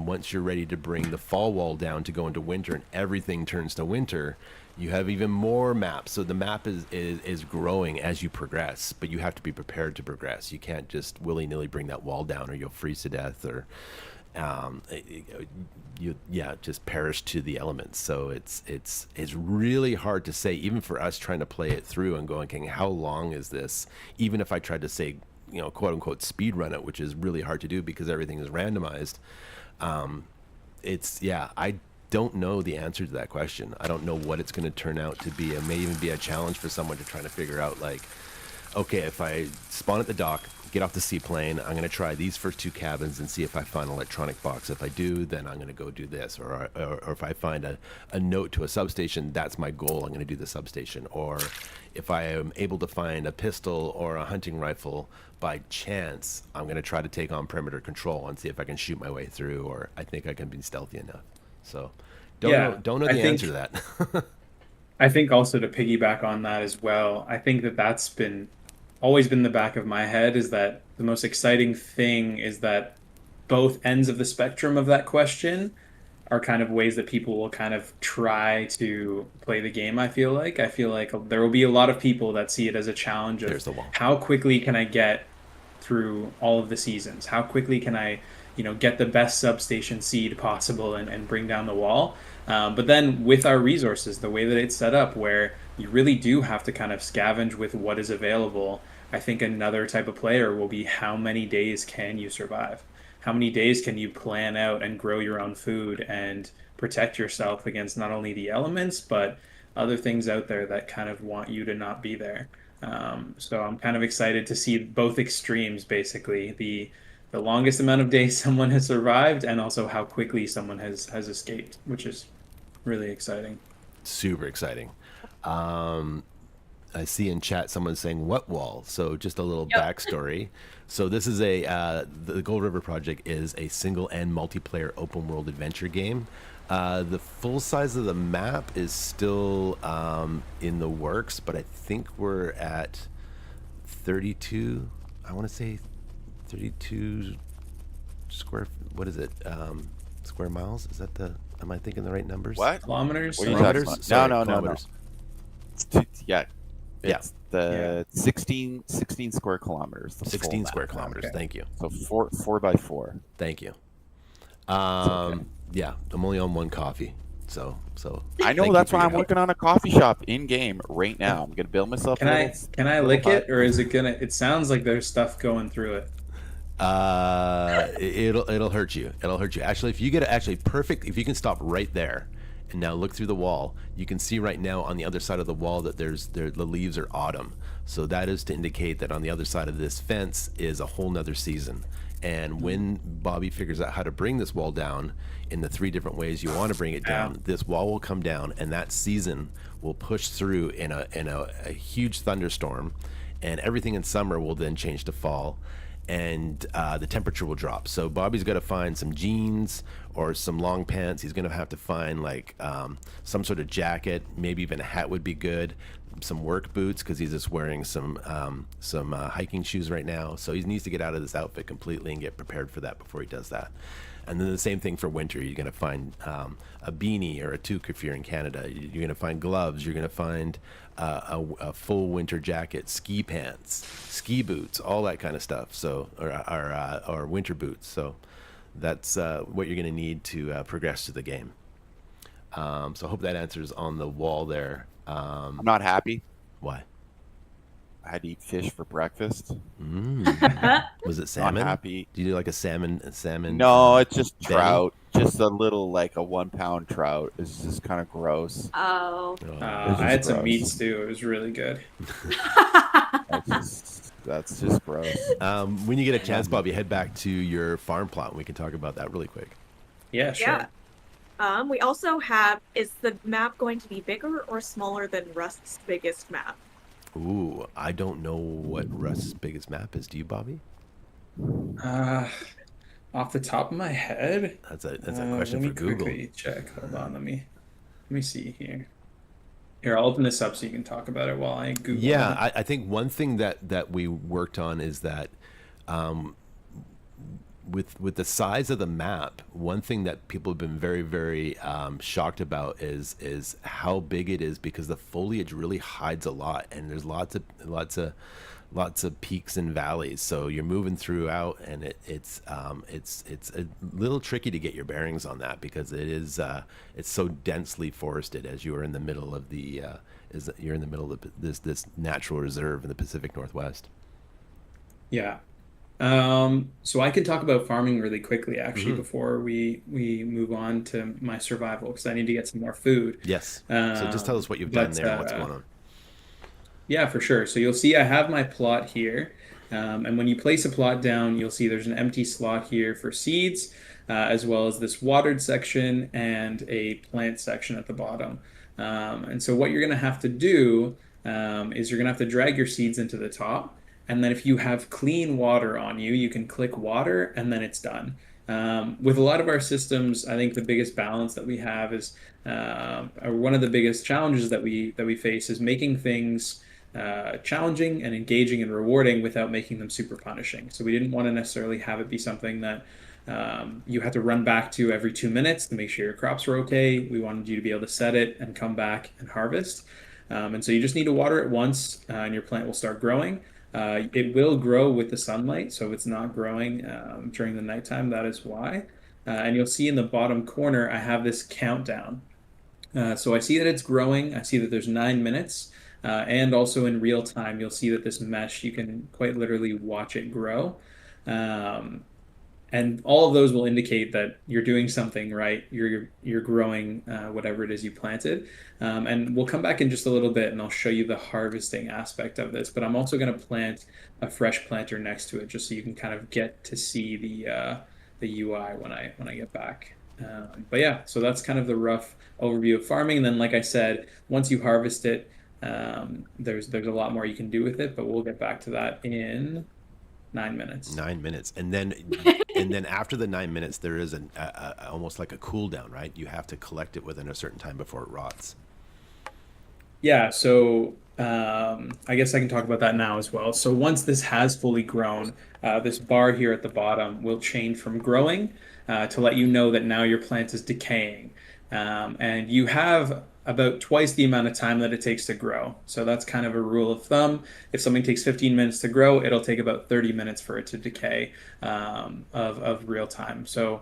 once you're ready to bring the fall wall down to go into winter and everything turns to winter, you have even more maps. So the map is growing as you progress, but you have to be prepared to progress. You can't just willy-nilly bring that wall down, or you'll freeze to death, or just perish to the elements. So it's really hard to say, even for us trying to play it through and going, okay, how long is this? Even if I tried to say, quote unquote speed run it, which is really hard to do because everything is randomized. I don't know the answer to that question. I don't know what it's going to turn out to be. It may even be a challenge for someone to try to figure out, like, okay, if I spawn at the dock, get off the seaplane, I'm going to try these first two cabins and see if I find an electronic box. If I do, then I'm going to go do this. Or if I find a note to a substation, that's my goal. I'm going to do the substation. Or if I am able to find a pistol or a hunting rifle by chance, I'm going to try to take on perimeter control and see if I can shoot my way through, or I think I can be stealthy enough. So don't know the answer to that. I think also, to piggyback on that as well, I think that's always been the back of my head, is that the most exciting thing is that both ends of the spectrum of that question are kind of ways that people will kind of try to play the game. I feel like there will be a lot of people that see it as a challenge of how quickly can I get through all of the seasons? How quickly can I, get the best substation seed possible and bring down the wall? But then with our resources, the way that it's set up, where you really do have to kind of scavenge with what is available, I think another type of player will be, how many days can you survive? How many days can you plan out and grow your own food and protect yourself against not only the elements, but other things out there that kind of want you to not be there? So I'm kind of excited to see both extremes, basically, the longest amount of days someone has survived, and also how quickly someone has escaped, which is really exciting. Super exciting. I see in chat someone saying, what wall? So just a little backstory. So this is the Gold River Project is a single and multiplayer open world adventure game. The full size of the map is still in the works, but I think we're at 32, I want to say 32 square miles? Is that am I thinking the right numbers? What? Kilometers? What are you talking about? Sorry, No. kilometers. Yeah. It's 16 square kilometers. 16 square kilometers. Okay. Thank you. So 4 by 4. Thank you. Okay. Yeah, I'm only on one coffee. So I know, that's why I'm working on a coffee shop in game right now. I'm gonna build myself. Can I lick it, or is it gonna? It sounds like there's stuff going through it. It'll hurt you. It'll hurt you. Actually, if you get perfect, if you can stop right there and now look through the wall. You can see right now on the other side of the wall that the leaves are autumn. So that is to indicate that on the other side of this fence is a whole nother season. And when Bobby figures out how to bring this wall down in the 3 different ways you want to bring it down, this wall will come down, and that season will push through in a huge thunderstorm, and everything in summer will then change to fall, and the temperature will drop. So Bobby's got to find some jeans or some long pants. He's going to have to find like some sort of jacket, maybe even a hat would be good. Some work boots because he's just wearing some hiking shoes right now. So he needs to get out of this outfit completely and get prepared for that before he does that. And then the same thing for winter. You're going to find a beanie or a toque if you're in Canada. You're going to find gloves. You're going to find a full winter jacket, ski pants, ski boots, all that kind of stuff. So or winter boots. So that's what you're going to need to progress through the game. So I hope that answers on the wall there. I'm not happy. Why? I had to eat fish for breakfast. Was it salmon? Not happy. Do you do like a salmon? No, it's just belly? trout. Just a little, like a 1 pound trout. It's just kind of gross. Oh. I had some gross. meat stew. It was really good. That's just gross. When you get a chance, Bobby, head back to your farm plot and we can talk about that really quick. Yeah, sure. Yeah. We also have, is the map going to be bigger or smaller than Rust's biggest map? Ooh, I don't know what Rust's biggest map is. Do you, Bobby? Off the top of my head, That's a question let for me Google. quickly check. Hold on, let me see here. Here, I'll open this up so you can talk about it while I Google. Yeah, it. I think one thing that we worked on is that with the size of the map, one thing that people have been very, very shocked about is how big it is, because the foliage really hides a lot, and there's lots of peaks and valleys. So you're moving throughout, and it's a little tricky to get your bearings on that, because it's so densely forested as you are in the middle of this natural reserve in the Pacific Northwest. Yeah. So I can talk about farming really quickly, actually, before we move on to my survival, because I need to get some more food. Yes. So just tell us what you've done there and what's going on. Yeah, for sure. So you'll see I have my plot here. And when you place a plot down, you'll see there's an empty slot here for seeds, as well as this watered section and a plant section at the bottom. And so what you're going to have to do is you're going to have to drag your seeds into the top. And then if you have clean water on you, you can click water and then it's done. With a lot of our systems, I think the biggest balance that we have is, or one of the biggest challenges that we face is making things challenging and engaging and rewarding without making them super punishing. So we didn't want to necessarily have it be something that you had to run back to every 2 minutes to make sure your crops were okay. We wanted you to be able to set it and come back and harvest. And so you just need to water it once, and your plant will start growing. It will grow with the sunlight, so if it's not growing during the nighttime, that is why. And you'll see in the bottom corner, I have this countdown. So I see that it's growing. I see that there's 9 minutes. And also in real time, you'll see that this mesh, you can quite literally watch it grow. And all of those will indicate that you're doing something right. You're growing whatever it is you planted. And we'll come back in just a little bit and I'll show you the harvesting aspect of this. But I'm also going to plant a fresh planter next to it just so you can kind of get to see the UI when I get back. But yeah, so that's kind of the rough overview of farming. And then, like I said, once you harvest it, there's a lot more you can do with it. But we'll get back to that in 9 minutes. 9 minutes, and then after the 9 minutes, there is almost like a cool down, right? You have to collect it within a certain time before it rots. Yeah, so I guess I can talk about that now as well. So once this has fully grown, this bar here at the bottom will change from growing to let you know that now your plant is decaying. And you have about twice the amount of time that it takes to grow. So that's kind of a rule of thumb. If something takes 15 minutes to grow, it'll take about 30 minutes for it to decay of real time. So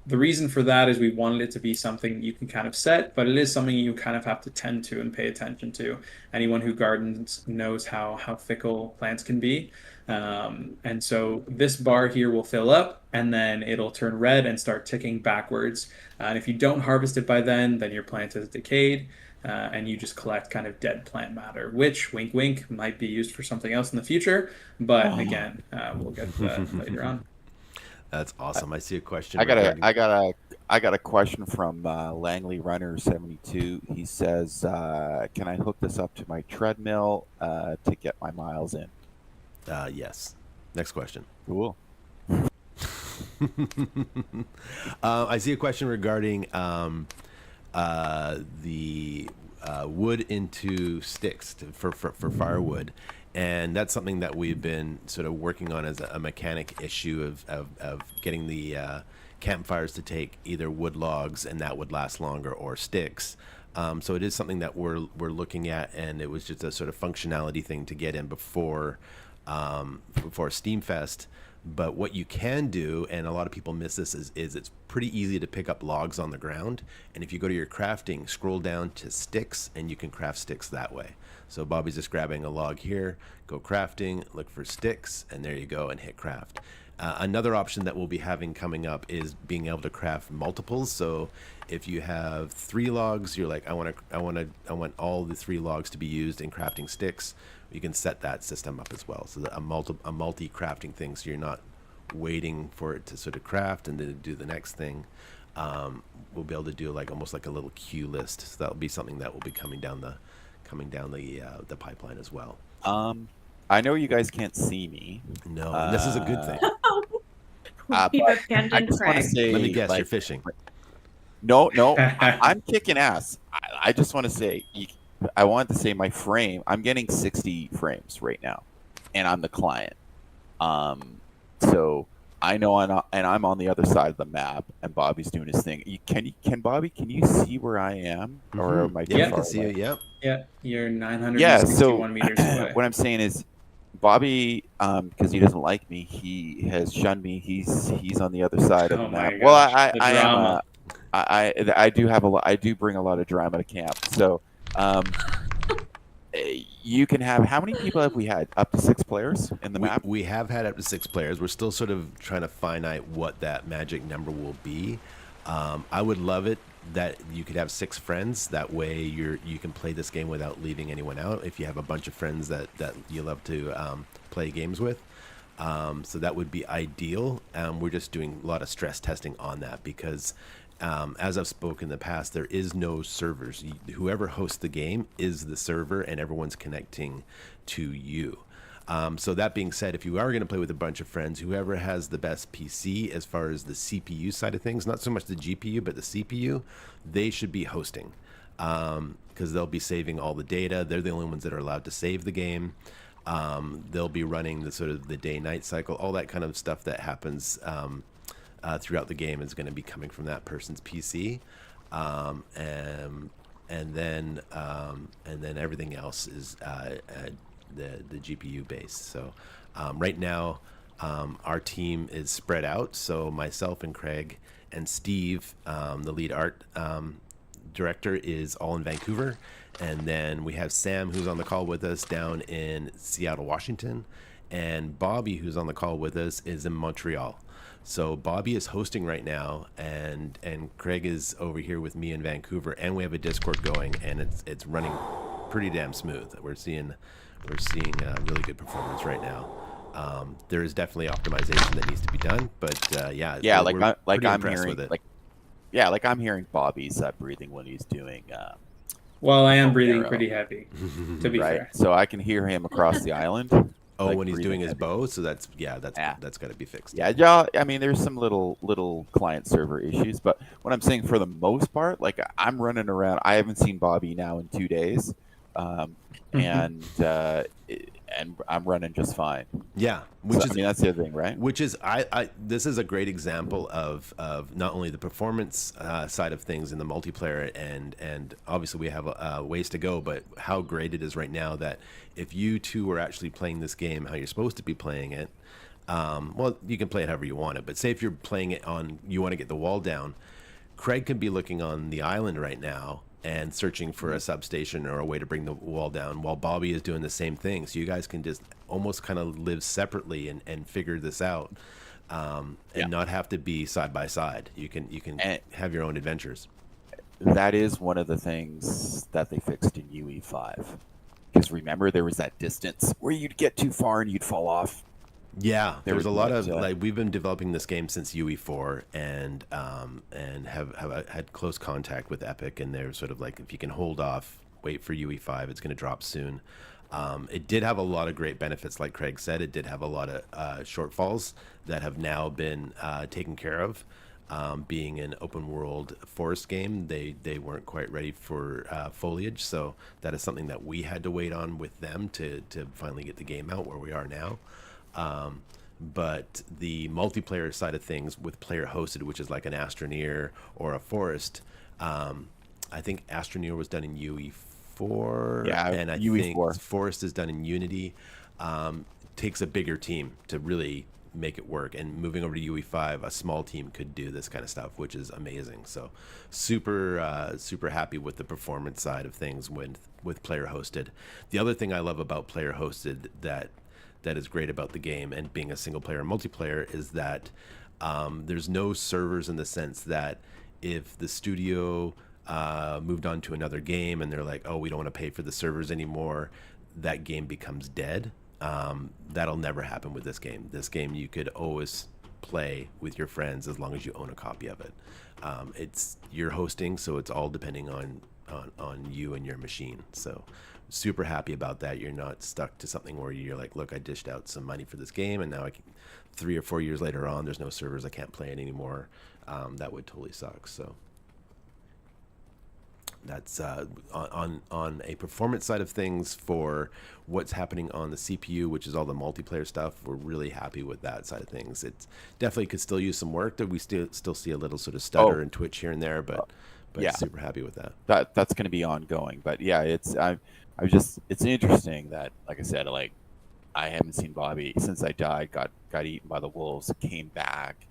the reason for that is we wanted it to be something you can kind of set, but it is something you kind of have to tend to and pay attention to. Anyone who gardens knows how fickle plants can be. And so this bar here will fill up and then it'll turn red and start ticking backwards. And if you don't harvest it by then your plant has decayed. And you just collect kind of dead plant matter, which, wink, wink, might be used for something else in the future. But again, we'll get to that later on. That's awesome. I see a question. I got a question from Langley Runner 72. He says, "Can I hook this up to my treadmill to get my miles in?" Yes. Next question. Cool. I see a question regarding the wood into sticks for firewood. And that's something that we've been sort of working on as a mechanic issue of getting the campfires to take either wood logs, and that would last longer, or sticks. So it is something that we're looking at, and it was just a sort of functionality thing to get in before Steamfest. But what you can do, and a lot of people miss this, is it's pretty easy to pick up logs on the ground. And if you go to your crafting, scroll down to sticks, and you can craft sticks that way. So Bobby's just grabbing a log here, go crafting, look for sticks, and there you go, and hit craft. Another option that we'll be having coming up is being able to craft multiples. So if you have 3 logs, you're like, I want all the 3 logs to be used in crafting sticks. You can set that system up as well. So that a multi crafting thing, so you're not waiting for it to sort of craft and then do the next thing. We'll be able to do almost like a little queue list. So that'll be something that will be coming down the pipeline as well. I know you guys can't see me. No, and this is a good thing. We but abandoned I just want to Craig. say, Let me guess, you're fishing. No, I'm kicking ass. I just want to say, I wanted to say my frame. I'm getting 60 frames right now, and I'm the client. So I know I'm on the other side of the map, and Bobby's doing his thing. Bobby? Can you see where I am, or am I too Yeah, I far can see away? it. Yep. Yeah, you're 961 meters away. What I'm saying is, Bobby, because he doesn't like me, he has shunned me. He's on the other side of Oh the my map. gosh, Well, the I am. drama. I do have a lot. I do bring a lot of drama to camp. So, you can have, how many people have we had? Up to 6 players in the map. We have had up to 6 players. We're still sort of trying to finite what that magic number will be. I would love it that you could have 6 friends. That way you can play this game without leaving anyone out. If you have a bunch of friends that you love to play games with. So that would be ideal. We're just doing a lot of stress testing on that because as I've spoken in the past, there is no servers. Whoever hosts the game is the server, and everyone's connecting to you. So that being said, if you are going to play with a bunch of friends, whoever has the best PC as far as the CPU side of things, not so much the GPU, but the CPU, they should be hosting because they'll be saving all the data. They're the only ones that are allowed to save the game. They'll be running the sort of the day-night cycle, all that kind of stuff that happens throughout the game is going to be coming from that person's PC, and then everything else is the GPU based. So right now our team is spread out. So myself and Craig and Steve, the lead art director, is all in Vancouver, and then we have Sam, who's on the call with us, down in Seattle, Washington, and Bobby, who's on the call with us, is in Montreal. So Bobby is hosting right now, and Craig is over here with me in Vancouver, and we have a Discord going, and it's running pretty damn smooth. We're seeing really good performance right now. There is definitely optimization that needs to be done, but Yeah, we're I'm impressed hearing with it. I'm hearing Bobby's breathing when he's doing. Well, I am breathing Arrow. pretty heavy, to be Right, fair. so I can hear him across the island. Oh, like when he's breathing doing his heavy. bow, so that's Yeah. got to be fixed. Yeah, I mean, there's some little client server issues, but what I'm saying, for the most part, like, I'm running around. I haven't seen Bobby now in 2 days, and I'm running just fine. Yeah, So, I mean, that's the other thing, right? Which is, I this is a great example of not only the performance side of things in the multiplayer, and obviously we have ways to go, but how great it is right now that if you two are actually playing this game how you're supposed to be playing it, Well, you can play it however you want it, but say if you're playing it on, you want to get the wall down, Craig could be looking on the island right now and searching for a substation or a way to bring the wall down while Bobby is doing the same thing. So you guys can just almost kind of live separately and figure this out, and not have to be side by side. You can And- have your own adventures. That is one of the things that they fixed in UE5. Because remember, there was that distance where you'd get too far and you'd fall off. Yeah, there was a lot of was, like we've been developing this game since UE4 and have had close contact with Epic, and they're sort of like, if you can hold off, wait for UE5, it's going to drop soon. It did have a lot of great benefits, like Craig said. It did have a lot of shortfalls that have now been taken care of. Being an open world forest game, they weren't quite ready for foliage, so that is something that we had to wait on with them to finally get the game out where we are now. But the multiplayer side of things with player hosted, which is like an Astroneer or a Forest, I think Astroneer was done in UE4, Yeah, and I UE4. think Forest is done in Unity. Takes a bigger team to really make it work, and moving over to UE5, a small team could do this kind of stuff, which is amazing. So super happy with the performance side of things with player hosted. The other thing I love about player hosted that is great about the game and being a single player and multiplayer is that there's no servers, in the sense that if the studio moved on to another game and they're like, oh, we don't want to pay for the servers anymore, that game becomes dead. That'll never happen with this game. This game you could always play with your friends as long as you own a copy of it. It's you're hosting, so it's all depending on you and your machine. So super happy about that. You're not stuck to something where you're like, look, I dished out some money for this game, and now 3 or 4 years later on, there's no servers, I can't play it anymore. That would totally suck. So that's on a performance side of things for what's happening on the CPU, which is all the multiplayer stuff. We're really happy with that side of things. It's definitely could still use some work. That we still see a little sort of stutter and twitch here and there, but yeah. super happy with that. That's going to be ongoing. But yeah, it's interesting that, like I said, like I haven't seen Bobby since I died, got eaten by the wolves, came back.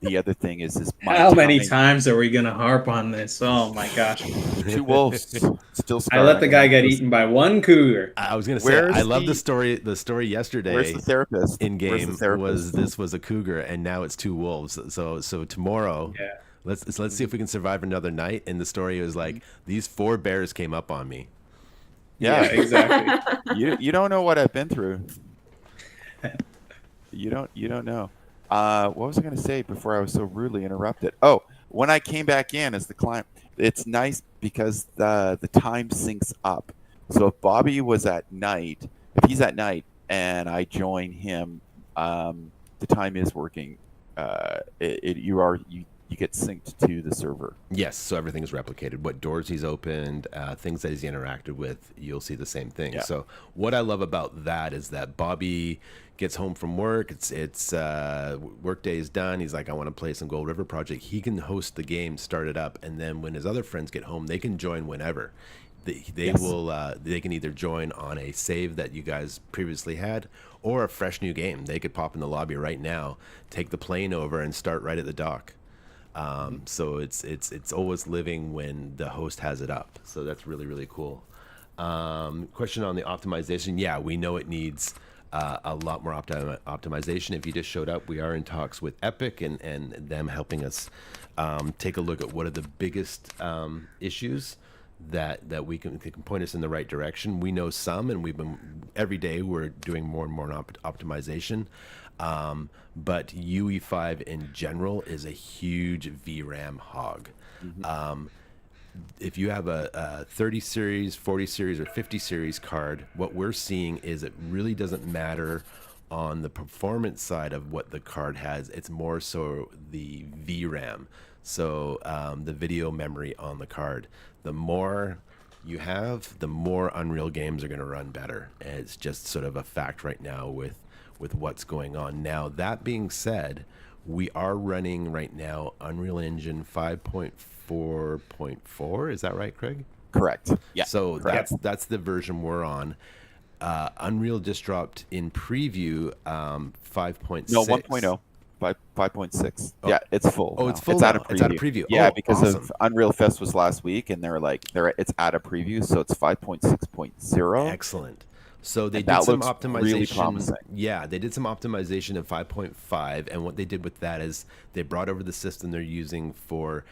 The other thing is how many times are we gonna harp on this? Oh my gosh! 2 wolves still. I let the guy get eaten by 1 cougar. I was gonna say, I love the story. The story yesterday. Where's the therapist? In game was a cougar, and now it's 2 wolves. So tomorrow, let's see if we can survive another night. And the story was like, these 4 bears came up on me. Yeah, exactly. You don't know what I've been through. You don't know. What was I going to say before I was so rudely interrupted? Oh, when I came back in as the client, it's nice because the time syncs up. So if Bobby was at night, if he's at night and I join him, the time is working. You get synced to the server. Yes, so everything is replicated. What doors he's opened, things that he's interacted with, you'll see the same thing. Yeah. So what I love about that is that Bobby gets home from work. It's work day is done. He's like, I want to play some Gold River Project. He can host the game, start it up, and then when his other friends get home, they can join whenever. They can either join on a save that you guys previously had, or a fresh new game. They could pop in the lobby right now, take the plane over, and start right at the dock. So it's always living when the host has it up. So that's really, really cool. Question on the optimization. Yeah, we know it needs a lot more optimization. If you just showed up, we are in talks with Epic and them helping us take a look at what are the biggest issues that we can point us in the right direction. We know some, and every day we're doing more and more optimization. But UE5 in general is a huge VRAM hog. If you have a 30 series, 40 series, or 50 series card, what we're seeing is it really doesn't matter on the performance side of what the card has. It's more so the VRAM, so the video memory on the card. The more you have, the more Unreal games are going to run better. And it's just sort of a fact right now with what's going on. Now, that being said, we are running right now Unreal Engine 5.4.4. Is that right, Craig? Correct. Yeah. So correct. that's the version we're on. Unreal just dropped in preview 5.6. No, 1.0. 5.6. Oh. Yeah, it's full. Oh, now. it's full out now. of It's out of preview. Yeah, Oh, because awesome. of Unreal Fest was last week, and it's out of preview, so it's 5.6.0. Excellent. So they And did that some looks really optimization. promising. Yeah, they did some optimization in 5.5, and what they did with that is they brought over the system they're using for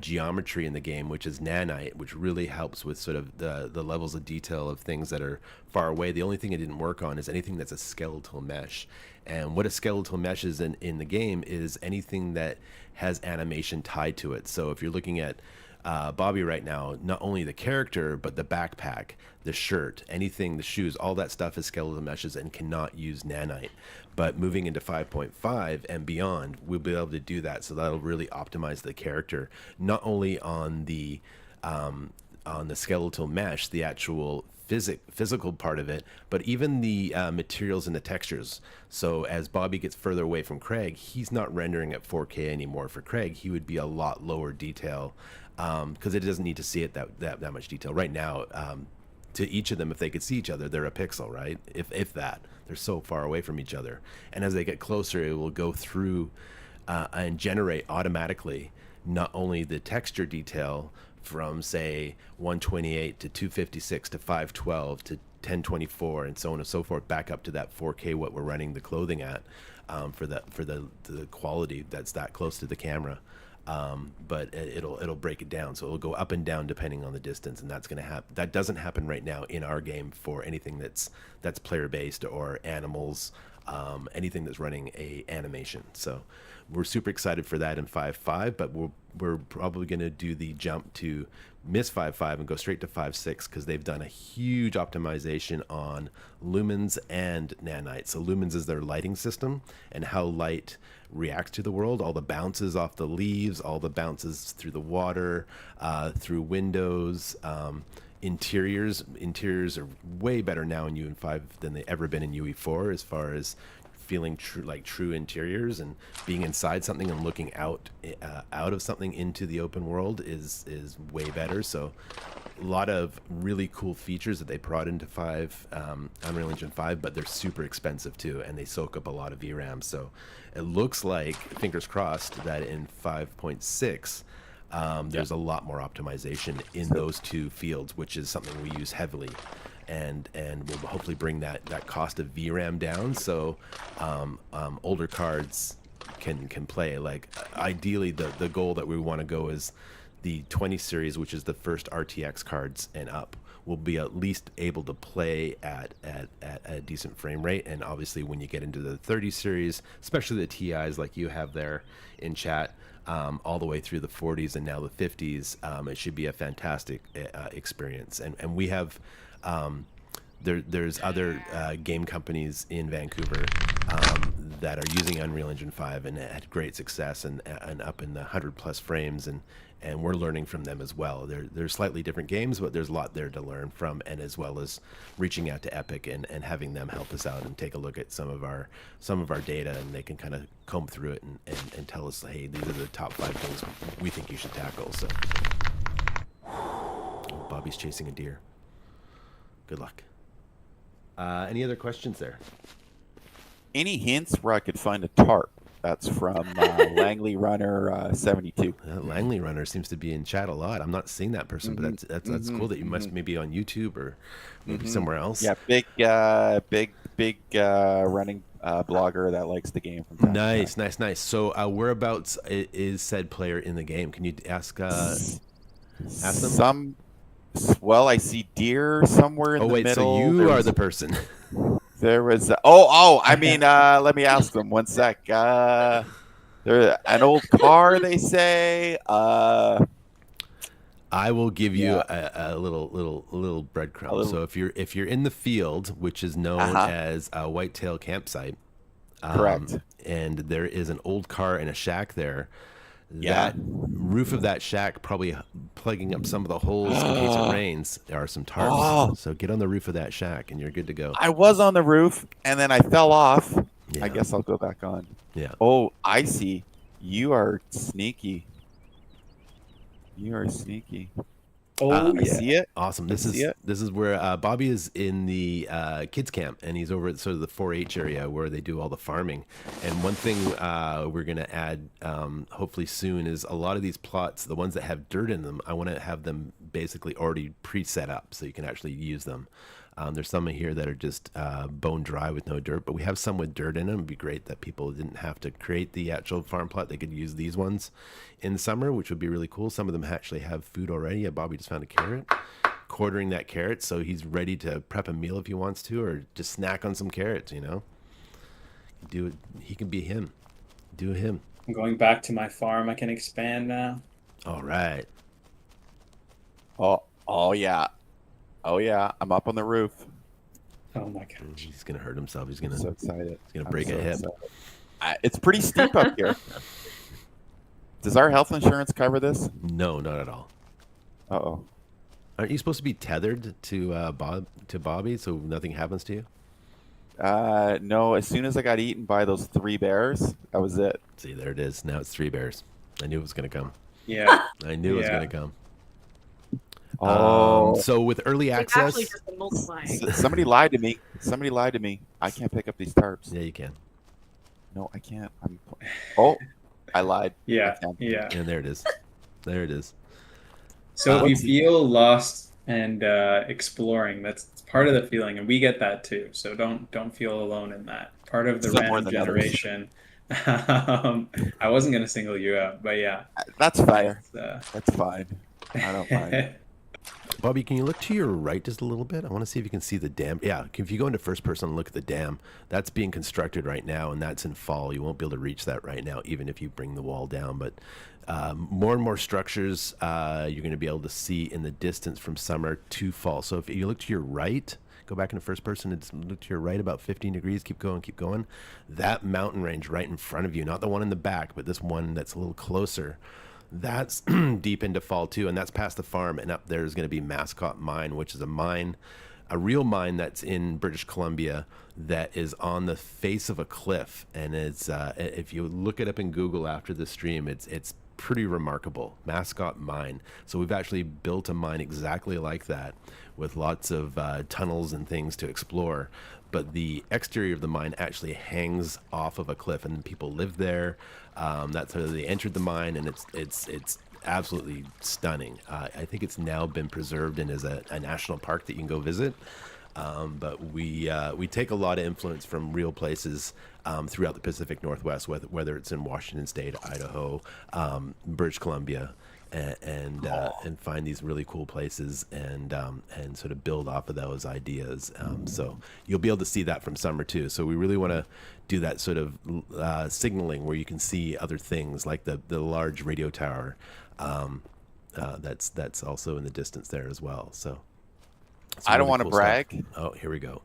geometry in the game, which is Nanite, which really helps with sort of the levels of detail of things that are far away. The only thing it didn't work on is anything that's a skeletal mesh. And what a skeletal mesh is in the game is anything that has animation tied to it. So if you're looking at Bobby right now, not only the character, but the backpack, the shirt, anything, the shoes, all that stuff is skeletal meshes and cannot use Nanite. But moving into 5.5 and beyond, we'll be able to do that. So that'll really optimize the character, not only on the skeletal mesh, the actual physical part of it, but even the materials and the textures. So as Bobby gets further away from Craig, he's not rendering at 4K anymore. For Craig, he would be a lot lower detail because it doesn't need to see it that much detail. Right now, to each of them, if they could see each other, they're a pixel, right? If that. They're so far away from each other. And as they get closer, it will go through and generate automatically not only the texture detail from, say, 128 to 256 to 512 to 1024 and so on and so forth, back up to that 4K what we're running the clothing at for the quality that's that close to the camera. But it'll break it down, so it'll go up and down depending on the distance, and that's going to happen. That doesn't happen right now in our game for anything that's player based or animals, anything that's running a animation. So we're super excited for that in 5.5, but we're probably going to do the jump to miss 5.5 and go straight to 5.6 because they've done a huge optimization on lumens and nanite. So lumens is their lighting system and how light reacts to the world, all the bounces off the leaves, all the bounces through the water, through windows, interiors are way better now in UE5 than they ever been in UE4 as far as feeling true interiors, and being inside something and looking out of something into the open world is way better. So a lot of really cool features that they brought into Unreal Engine 5, but they're super expensive too, and they soak up a lot of VRAM. So it looks like, fingers crossed, that in 5.6 there's a lot more optimization in those two fields, which is something we use heavily, and will hopefully bring that cost of VRAM down, so older cards can play. Like ideally, the goal that we want to go is the 20 series, which is the first RTX cards and up, will be at least able to play at a decent frame rate. And obviously when you get into the 30 series, especially the TIs like you have there in chat, all the way through the 40s and now the 50s, it should be a fantastic experience. And we have there's other game companies in Vancouver that are using Unreal Engine 5 and had great success and up in the 100+ frames, and we're learning from them as well. They're slightly different games, but there's a lot there to learn from, and as well as reaching out to Epic and having them help us out and take a look at some of our data, and they can kind of comb through it and tell us, hey, these are the top 5 things we think you should tackle. So Bobby's chasing a deer. Good luck. Any other questions there? Any hints where I could find a tarp? That's from Langley Runner 72. Langley Runner seems to be in chat a lot. I'm not seeing that person, but that's cool that you must maybe on YouTube or maybe somewhere else. Yeah, big running blogger that likes the game from time to time. Nice. So whereabouts is said player in the game? Can you ask them? Well, I see deer somewhere in the middle. So you are the person. There was I mean, let me ask them 1 sec. There an old car, they say. I will give you a little breadcrumb. So if you're in the field, which is known as a Whitetail Campsite, correct, and there is an old car and a shack there. That roof of that shack probably plugging up some of the holes in case it rains. There are some tarps. So get on the roof of that shack and you're good to go. I was on the roof and then I fell off. I guess I'll go back on. Yeah. Oh, I see. You are sneaky. You are sneaky. Oh I yeah. see it. Awesome. I This see is it. this is where Bobby is in the kids camp, and he's over at sort of the 4-H area where they do all the farming. And one thing we're going to add, hopefully soon, is a lot of these plots, the ones that have dirt in them. I want to have them basically already pre-set up so you can actually use them. There's some in here that are just bone dry with no dirt, but we have some with dirt in them. It'd be great that people didn't have to create the actual farm plot. They could use these ones in the summer, which would be really cool. Some of them actually have food already. Yeah, Bobby just found a carrot, quartering that carrot, so he's ready to prep a meal if he wants to, or just snack on some carrots. Do it. He can be him. Do him. I'm going back to my farm. I can expand now. All right. Oh yeah. Oh yeah. I'm up on the roof. Oh my gosh. He's gonna hurt himself. He's I'm gonna so excited. gonna I'm break so a hip. excited. It's pretty steep up here. Does our health insurance cover this? No, not at all. Uh-oh. Aren't you supposed to be tethered to Bobby so nothing happens to you? No, as soon as I got eaten by those 3 bears, that was it. See, there it is. Now it's 3 bears. I knew it was gonna come. Yeah. I knew it was Yeah. gonna come. Oh, So with early It's access, actually just been multiplying. somebody lied to me. Somebody lied to me. I can't pick up these tarps. yeah, you can. No, I can't. Oh, I lied. Yeah. I can. Yeah. And there it is. There it is. So if you Let's see. feel lost and exploring, that's part of the feeling, and we get that too. So don't feel alone in that. Part of the Some more random than others. generation. I wasn't gonna single you out, but yeah. That's fair. It's, That's fine. I don't mind. Bobby, can you look to your right just a little bit? I want to see if you can see the dam. Yeah, if you go into first person and look at the dam, that's being constructed right now, and that's in fall. You won't be able to reach that right now, even if you bring the wall down. But more and more structures you're going to be able to see in the distance from summer to fall. So if you look to your right, go back into first person and look to your right about 15 degrees. Keep going, keep going. That mountain range right in front of you, not the one in the back, but this one that's a little closer. That's deep into fall too, and that's past the farm. And up there is going to be Mascot Mine, which is a real mine that's in British Columbia that is on the face of a cliff. And it's if you look it up in Google after the stream, it's pretty remarkable. Mascot Mine. So we've actually built a mine exactly like that, with lots of tunnels and things to explore. But the exterior of the mine actually hangs off of a cliff, and people live there. That's how they entered the mine, and it's absolutely stunning. I think it's now been preserved and is a national park that you can go visit. But we take a lot of influence from real places throughout the Pacific Northwest, whether it's in Washington State, Idaho, British Columbia, and find these really cool places and sort of build off of those ideas. So you'll be able to see that from summer too. So we really want to do that sort of signaling where you can see other things like the large radio tower that's also in the distance there as well. So some I don't really want to cool stuff. brag, Oh, here we go.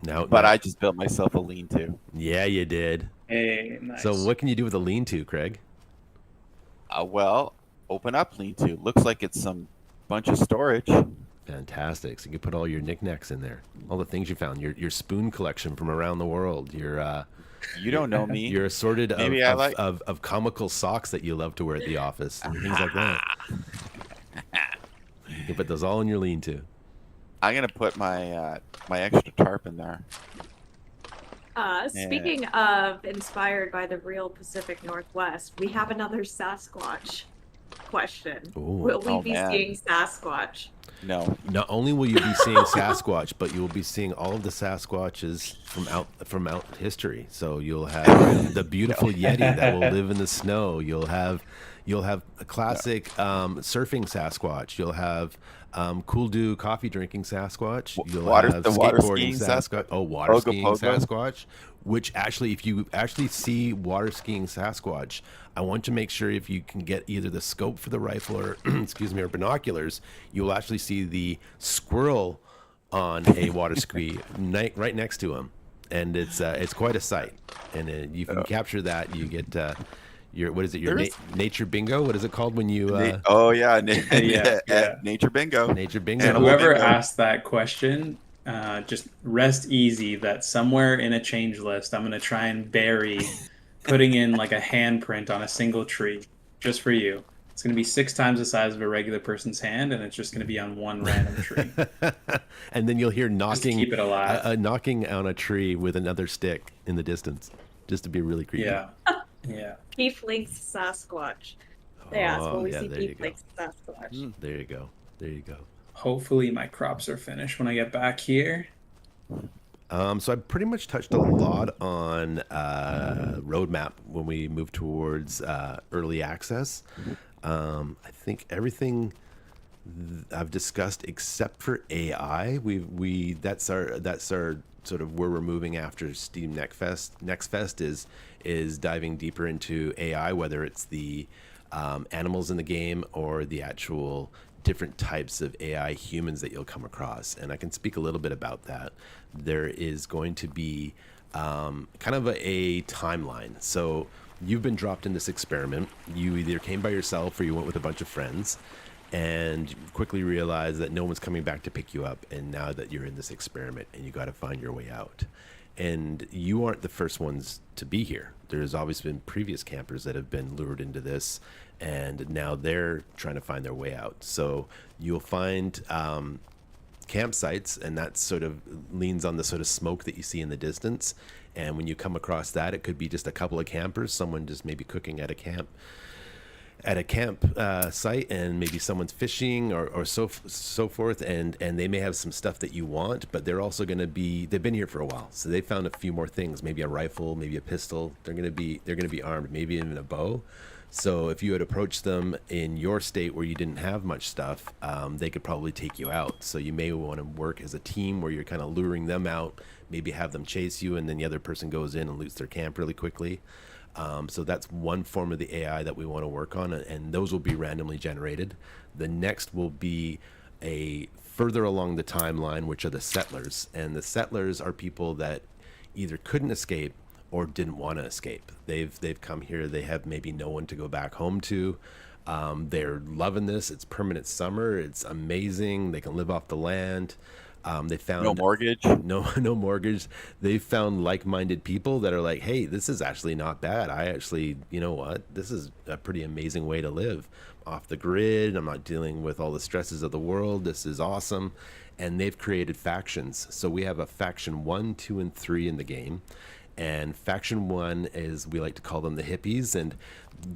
Now, but I just built myself a lean-to. yeah, you did. Hey, nice. So what can you do with a lean-to, Craig? Well, open up lean-to. Looks like it's some bunch of storage. Fantastic. So you can put all your knickknacks in there, all the things you found, your spoon collection from around the world, your You don't know me. your assorted Maybe I like- of comical socks that you love to wear at the office and things like that. You can put those all in your lean-to. I'm gonna put my my extra tarp in there. Speaking of inspired by the real Pacific Northwest, we have another Sasquatch question. Ooh. Will we Oh, be man. seeing Sasquatch? No. Not only will you be seeing Sasquatch, but you will be seeing all of the Sasquatches from out history. So you'll have the beautiful Yeti that will live in the snow. You'll have a classic surfing Sasquatch. You'll have cool do coffee drinking Sasquatch. You'll have the water skateboarding skiing Sasquatch. Oh, water Pogo skiing Pogo. Sasquatch. Which actually, if you actually see water skiing Sasquatch, I want to make sure if you can get either the scope for the rifle or excuse me, or binoculars, you will actually see the squirrel on a water ski right next to him, and it's quite a sight. And if you can capture that, you get your what is it? Your There's- nature bingo. What is it called when you Oh yeah, yeah. nature bingo. nature bingo? And Animal whoever bingo. asked that question, just rest easy that somewhere in a change list, I'm going to try and bury putting in like a handprint on a single tree just for you. It's going to be 6 times the size of a regular person's hand, and it's just going to be on one random tree. And then you'll hear Just to knocking, keep it alive. knocking on a tree with another stick in the distance, just to be really creepy. Yeah. Yeah. Tieflings Sasquatch. They asked, will we yeah, see there you go. Tieflings Sasquatch? There you go. There you go. Hopefully my crops are finished when I get back here. So I pretty much touched a lot on roadmap when we move towards early access. I think everything I've discussed except for AI. That's our sort of where we're moving after Steam Next Fest is diving deeper into AI, whether it's the animals in the game or the actual different types of AI humans that you'll come across. And I can speak a little bit about that. There is going to be kind of a timeline. So you've been dropped in this experiment. You either came by yourself or you went with a bunch of friends, and you quickly realized that no one's coming back to pick you up. And now that you're in this experiment and you got to find your way out. And you aren't the first ones to be here. There's obviously been previous campers that have been lured into this, and now they're trying to find their way out. So you'll find campsites, and that sort of leans on the sort of smoke that you see in the distance. And when you come across that, it could be just a couple of campers, someone just maybe cooking at a camp site, and maybe someone's fishing or so forth, and they may have some stuff that you want, but they're also going to be, they've been here for a while, so they found a few more things, maybe a rifle, maybe a pistol. They're going to be armed, maybe even a bow. So if you had approached them in your state where you didn't have much stuff, they could probably take you out. So you may want to work as a team where you're kind of luring them out, maybe have them chase you, and then the other person goes in and loots their camp really quickly. So that's one form of the AI that we want to work on, and those will be randomly generated. The next will be a further along the timeline, which are the settlers. And the settlers are people that either couldn't escape or didn't want to escape. They've come here. They have maybe no one to go back home to. They're loving this. It's permanent summer. It's amazing. They can live off the land. They found No mortgage. no mortgage. They found like-minded people that are like, hey, this is actually not bad. I actually, you know what? This is a pretty amazing way to live off the grid. I'm not dealing with all the stresses of the world. This is awesome. And they've created factions. So we have a faction 1, 2, and 3 in the game. And faction 1 is, we like to call them the hippies, and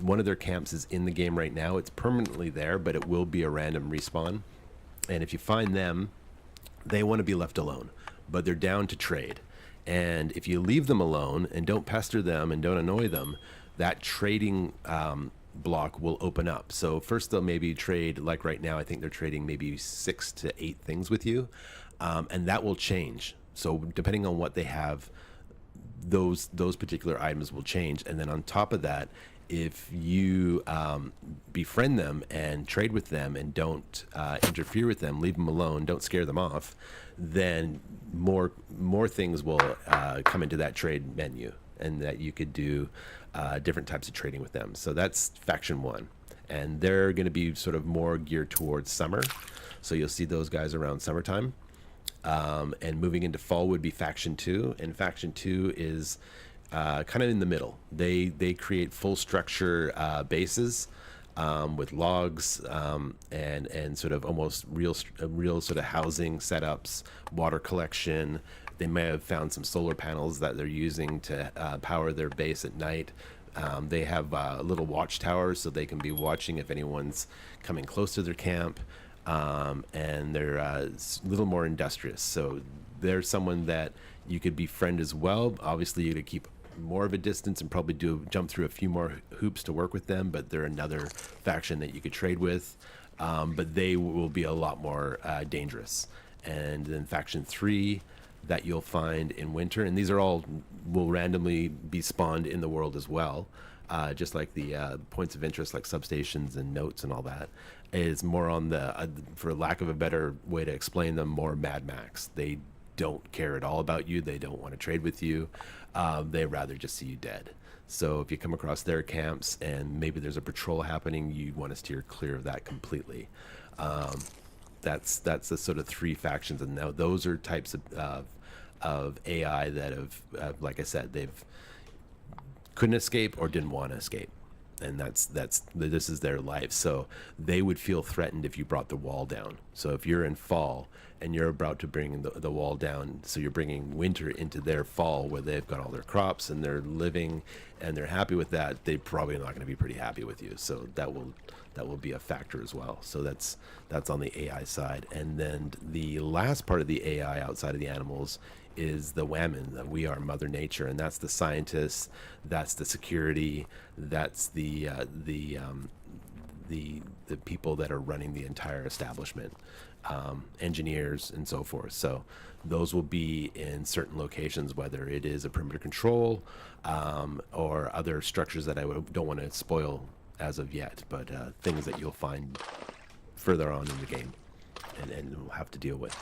one of their camps is in the game right now. It's permanently there, but it will be a random respawn. And if you find them, they want to be left alone, but they're down to trade. And if you leave them alone and don't pester them and don't annoy them, that trading block will open up. So first they'll maybe trade, like right now, I think they're trading maybe 6 to 8 things with you, and that will change. So depending on what they have, those particular items will change. And then on top of that, if you befriend them and trade with them and don't interfere with them, leave them alone, don't scare them off, then more things will come into that trade menu, and that you could do different types of trading with them. So that's faction 1, and they're going to be sort of more geared towards summer. So you'll see those guys around summertime. And moving into fall would be faction 2, and faction 2 is kind of in the middle. They create full structure bases with logs and sort of almost real sort of housing setups, water collection. They may have found some solar panels that they're using to power their base at night. They have little watchtowers so they can be watching if anyone's coming close to their camp. And they're a little more industrious. So they're someone that you could befriend as well. Obviously, you could keep more of a distance and probably jump through a few more hoops to work with them, but they're another faction that you could trade with. But they will be a lot more dangerous. And then faction 3 that you'll find in winter, and these are all will randomly be spawned in the world as well. Just like the points of interest, like substations and notes and all that, is more on the, for lack of a better way to explain them, more Mad Max. They don't care at all about you. They don't want to trade with you. They rather just see you dead. So if you come across their camps and maybe there's a patrol happening, you want to steer clear of that completely. That's the sort of 3 factions, and now those are types of AI that have, like I said, they've couldn't escape or didn't want to escape. and this is their life. So they would feel threatened if you brought the wall down. So if you're in fall and you're about to bring the wall down, so you're bringing winter into their fall where they've got all their crops and they're living and they're happy with that, they probably not going to be pretty happy with you. So that will be a factor as well. So that's on the AI side. And then the last part of the AI outside of the animals is the women. That we are Mother Nature, and that's the scientists, that's the security, that's the people that are running the entire establishment, engineers and so forth. So those will be in certain locations, whether it is a perimeter control or other structures that don't want to spoil as of yet, but things that you'll find further on in the game and we'll have to deal with.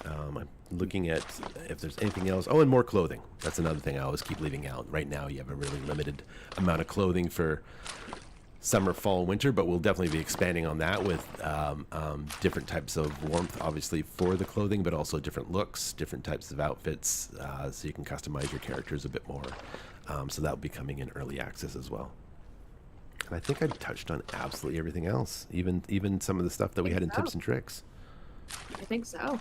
I'm looking at if there's anything else. Oh, and more clothing. That's another thing I always keep leaving out. Right now, you have a really limited amount of clothing for summer, fall, winter, but we'll definitely be expanding on that with different types of warmth, obviously, for the clothing, but also different looks, different types of outfits, so you can customize your characters a bit more. So that will be coming in early access as well. And I think I touched on absolutely everything else, even some of the stuff that we had in tips and tricks. I think so.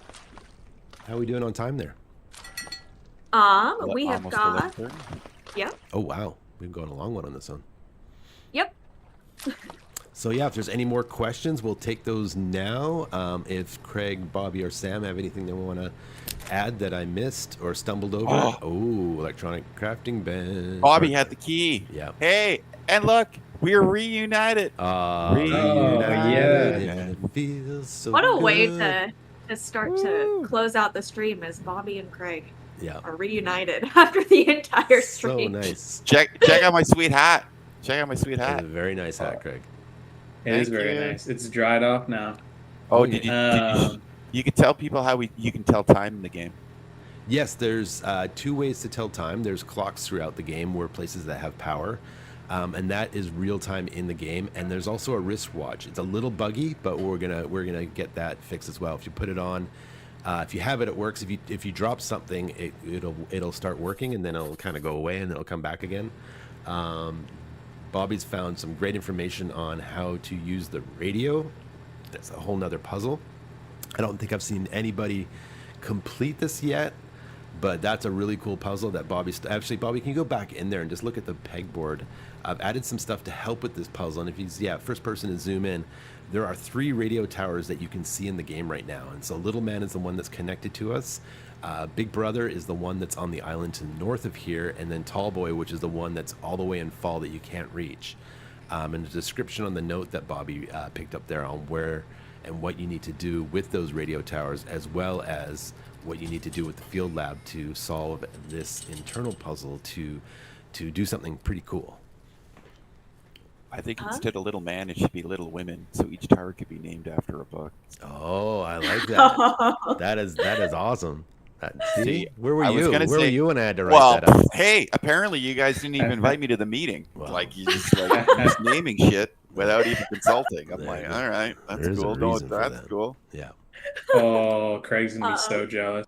How are we doing on time there? We have Almost got. 11:30. Yep. Oh, wow. We've gone a long one on this one. Yep. So yeah, if there's any more questions, we'll take those now. If Craig, Bobby, or Sam have anything they want to add that I missed or stumbled over. Oh, electronic crafting bench. Bobby had the key. Yeah. Hey, and look, we're reunited. Reunited, yeah. and it feels so What a way good. to start to close out the stream as Bobby and Craig Yeah. are reunited after the entire So stream. nice. Check out my sweet hat. Check out my sweet That's hat. a very nice hat, Craig. It is Thank very you. nice. It's dried off now. Oh, yeah. did you? Um, You can tell people how you can tell time in the game. Yes, there's two ways to tell time. There's clocks throughout the game where places that have power, and that is real time in the game. And there's also a wristwatch. It's a little buggy, but we're gonna get that fixed as well. If you put it on, if you have it, it works. If you drop something, it'll start working, and then it'll kind of go away, and then it'll come back again. Bobby's found some great information on how to use the radio. That's a whole nother puzzle. I don't think I've seen anybody complete this yet, but that's a really cool puzzle that actually, Bobby, can you go back in there and just look at the pegboard? I've added some stuff to help with this puzzle, and if you, first person to zoom in, there are 3 radio towers that you can see in the game right now, and so Little Man is the one that's connected to us. Big Brother is the one that's on the island to the north of here, and then Tall Boy, which is the one that's all the way in fall that you can't reach. And the description on the note that Bobby picked up there on where and what you need to do with those radio towers, as well as what you need to do with the field lab to solve this internal puzzle to do something pretty cool. I think instead of Little Man, it should be Little Women, so each tower could be named after a book. Oh, I like that. That is awesome. See, where were I was you? gonna Where were say- you when I had to write Well, that up? hey, apparently you guys didn't even invite me to the meeting. Wow. Like you just naming shit without even consulting. I'm There like, you go. all right, that's There's a cool. No, reason for that's that. cool. Yeah. oh, Craig's gonna be so jealous.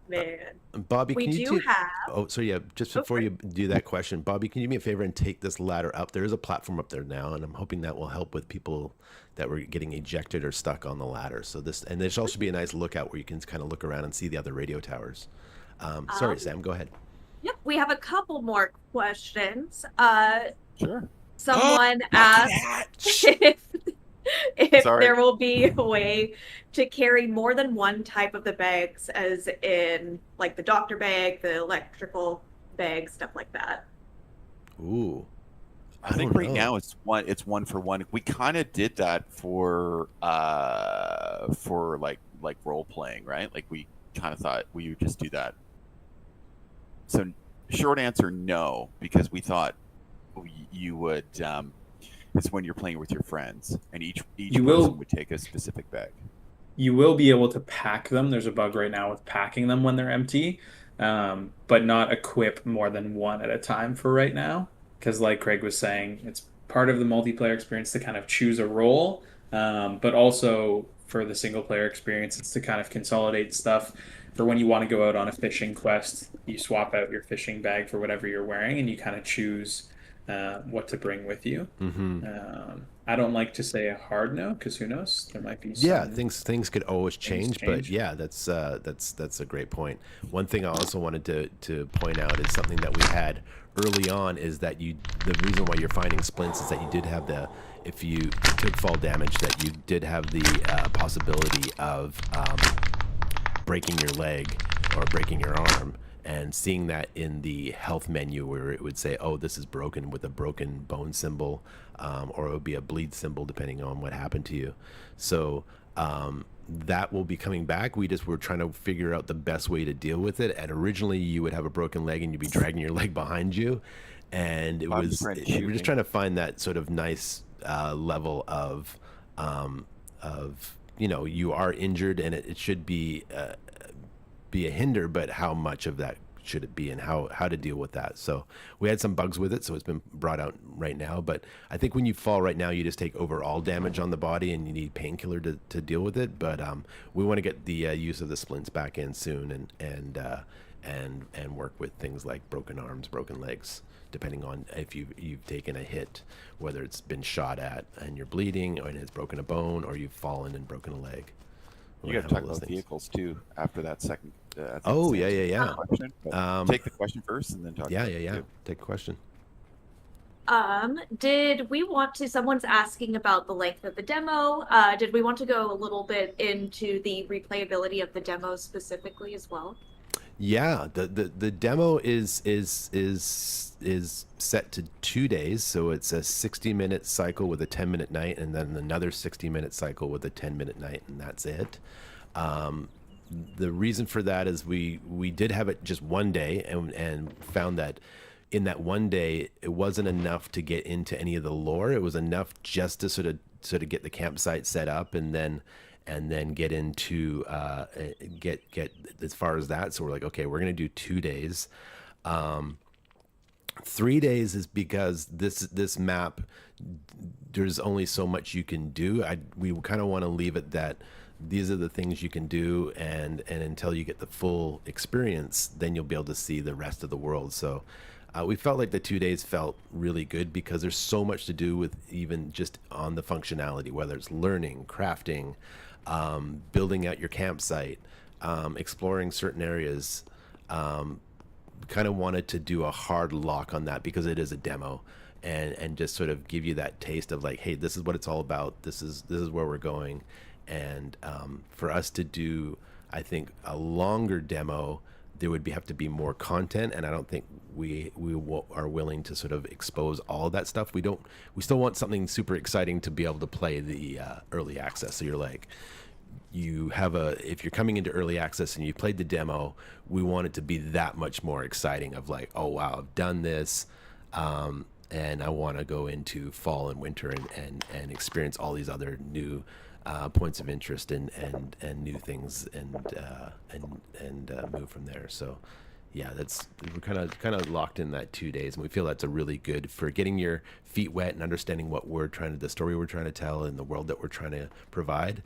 Man. Bobby, We can you do have. Oh, so yeah, just before you do that question, Bobby, can you do me a favor and take this ladder up? There is a platform up there now, and I'm hoping that will help with people that were getting ejected or stuck on the ladder. So there should also be a nice lookout where you can kind of look around and see the other radio towers. Sorry, Sam, go ahead. Yep, we have a couple more questions. Sure. Someone asked if Sorry. there will be a way to carry more than one type of the bags, as in like the doctor bag, the electrical bag, stuff like that. Ooh. I think don't right know. now it's one for one. We kind of did that for like role playing, right? Like we kind of thought we would just do that. So short answer, no, because we thought you would. It's when you're playing with your friends, and each You person will- would take a specific bag. You will be able to pack them. There's a bug right now with packing them when they're empty, but not equip more than one at a time for right now. Because, like Craig was saying, it's part of the multiplayer experience to kind of choose a role, but also for the single player experience. It's to kind of consolidate stuff for when you want to go out on a fishing quest. You swap out your fishing bag for whatever you're wearing, and you kind of choose what to bring with you. I don't like to say a hard no because who knows? There might be some Yeah, things could always change, but change. yeah, that's a great point. One thing I also wanted to point out is something that we had early on is that the reason why you're finding splints is that you did have if you took fall damage, that you did have the possibility of breaking your leg or breaking your arm, and seeing that in the health menu where it would say, oh, this is broken, with a broken bone symbol, or it would be a bleed symbol depending on what happened to you. So that will be coming back. We're trying to figure out the best way to deal with it. And originally you would have a broken leg and you'd be dragging your leg behind you, and we're just trying to find that sort of nice level of you are injured, and it should be a hinder, but how much of that should it be, and how to deal with that. So we had some bugs with it, so it's been brought out right now. But I think when you fall right now, you just take overall damage on the body, and you need painkiller to deal with it. But we want to get the use of the splints back in soon, and work with things like broken arms, broken legs, depending on if you've taken a hit, whether it's been shot at and you're bleeding, or it's broken a bone, or you've fallen and broken a leg. You got to talk about vehicles too after that second. Oh, yeah. Question, take the question first, and then talk. Yeah. Take a question. Did we want to? Someone's asking about the length of the demo. Did we want to go a little bit into the replayability of the demo specifically as well? Yeah, the demo is set to 2 days, so it's a 60-minute cycle with a 10-minute night, and then another 60-minute cycle with a 10-minute night, and that's it. The reason for that is we did have it just 1 day, and found that in that 1 day it wasn't enough to get into any of the lore. It was enough just to sort of get the campsite set up, and then get into get as far as that. So we're like, okay, we're gonna do 2 days. 3 days is because this map, there's only so much you can do. We kind of want to leave it that these are the things you can do, and until you get the full experience, then you'll be able to see the rest of the world. So we felt like the 2 days felt really good because there's so much to do with even just on the functionality, whether it's learning, crafting, building out your campsite, exploring certain areas. Kind of wanted to do a hard lock on that because it is a demo, and just sort of give you that taste of like, hey, this is what it's all about. This is where we're going. And for us to do, I think, a longer demo, there would have to be more content, and I don't think we are willing to sort of expose all of that stuff. We still want something super exciting to be able to play the early access. So you're like, if you're coming into early access and you played the demo, we want it to be that much more exciting of like, oh wow, I've done this, and I want to go into fall and winter and experience all these other new points of interest and new things, and move from there. So yeah, we're kind of locked in that 2 days, and we feel that's a really good for getting your feet wet and understanding what the story we're trying to tell and the world that we're trying to provide.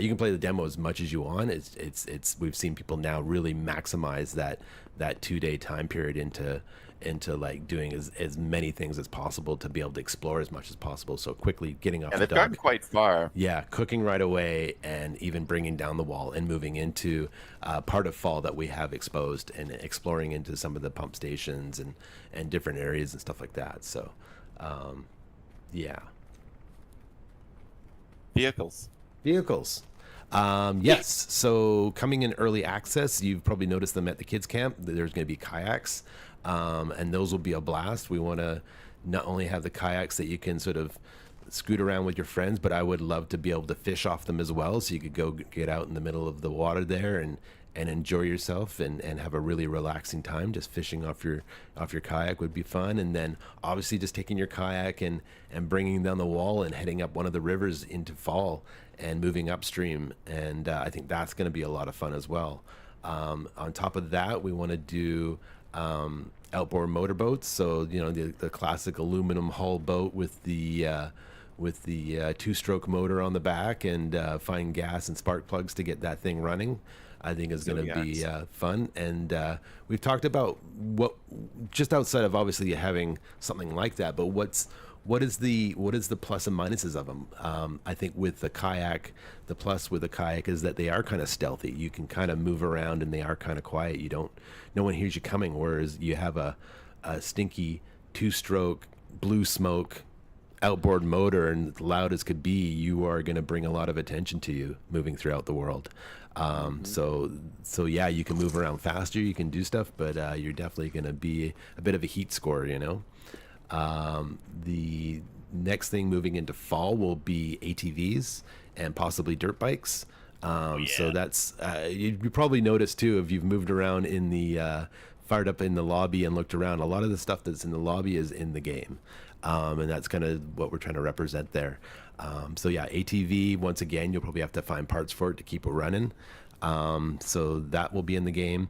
You can play the demo as much as you want. It's we've seen people now really maximize that 2 day time period into like doing as many things as possible to be able to explore as much as possible. So quickly getting off. And the they've gotten quite far. Yeah, cooking right away, and even bringing down the wall and moving into part of fall that we have exposed, and exploring into some of the pump stations and different areas and stuff like that. So, yeah. Vehicles. Yes. So coming in early access, you've probably noticed them at the kids camp. There's going to be kayaks. And those will be a blast. We want to not only have the kayaks that you can sort of scoot around with your friends, but I would love to be able to fish off them as well. So you could go get out in the middle of the water there and enjoy yourself and have a really relaxing time. Just fishing off your kayak would be fun. And then obviously just taking your kayak and bringing down the wall and heading up one of the rivers into fall and moving upstream. And I think that's going to be a lot of fun as well. On top of that, we want to do outboard motorboats. So the classic aluminum hull boat with the two-stroke motor on the back and find gas and spark plugs to get that thing running. I think is going to be fun. And we've talked about what, just outside of obviously having something like that, but what is the plus and minuses of them? I think with the kayak, the plus with the kayak is that they are kind of stealthy. You can kind of move around and they are kind of quiet. No one hears you coming. Whereas you have a stinky two-stroke blue smoke outboard motor and loud as could be, you are going to bring a lot of attention to you moving throughout the world. So yeah, you can move around faster, you can do stuff, but you're definitely going to be a bit of a heat score, The next thing moving into fall will be ATVs and possibly dirt bikes. So that's you probably noticed too, if you've moved around in the fired up in the lobby and looked around, a lot of the stuff that's in the lobby is in the game. And that's kind of what we're trying to represent there. So yeah, ATV, once again, you'll probably have to find parts for it to keep it running. So that will be in the game.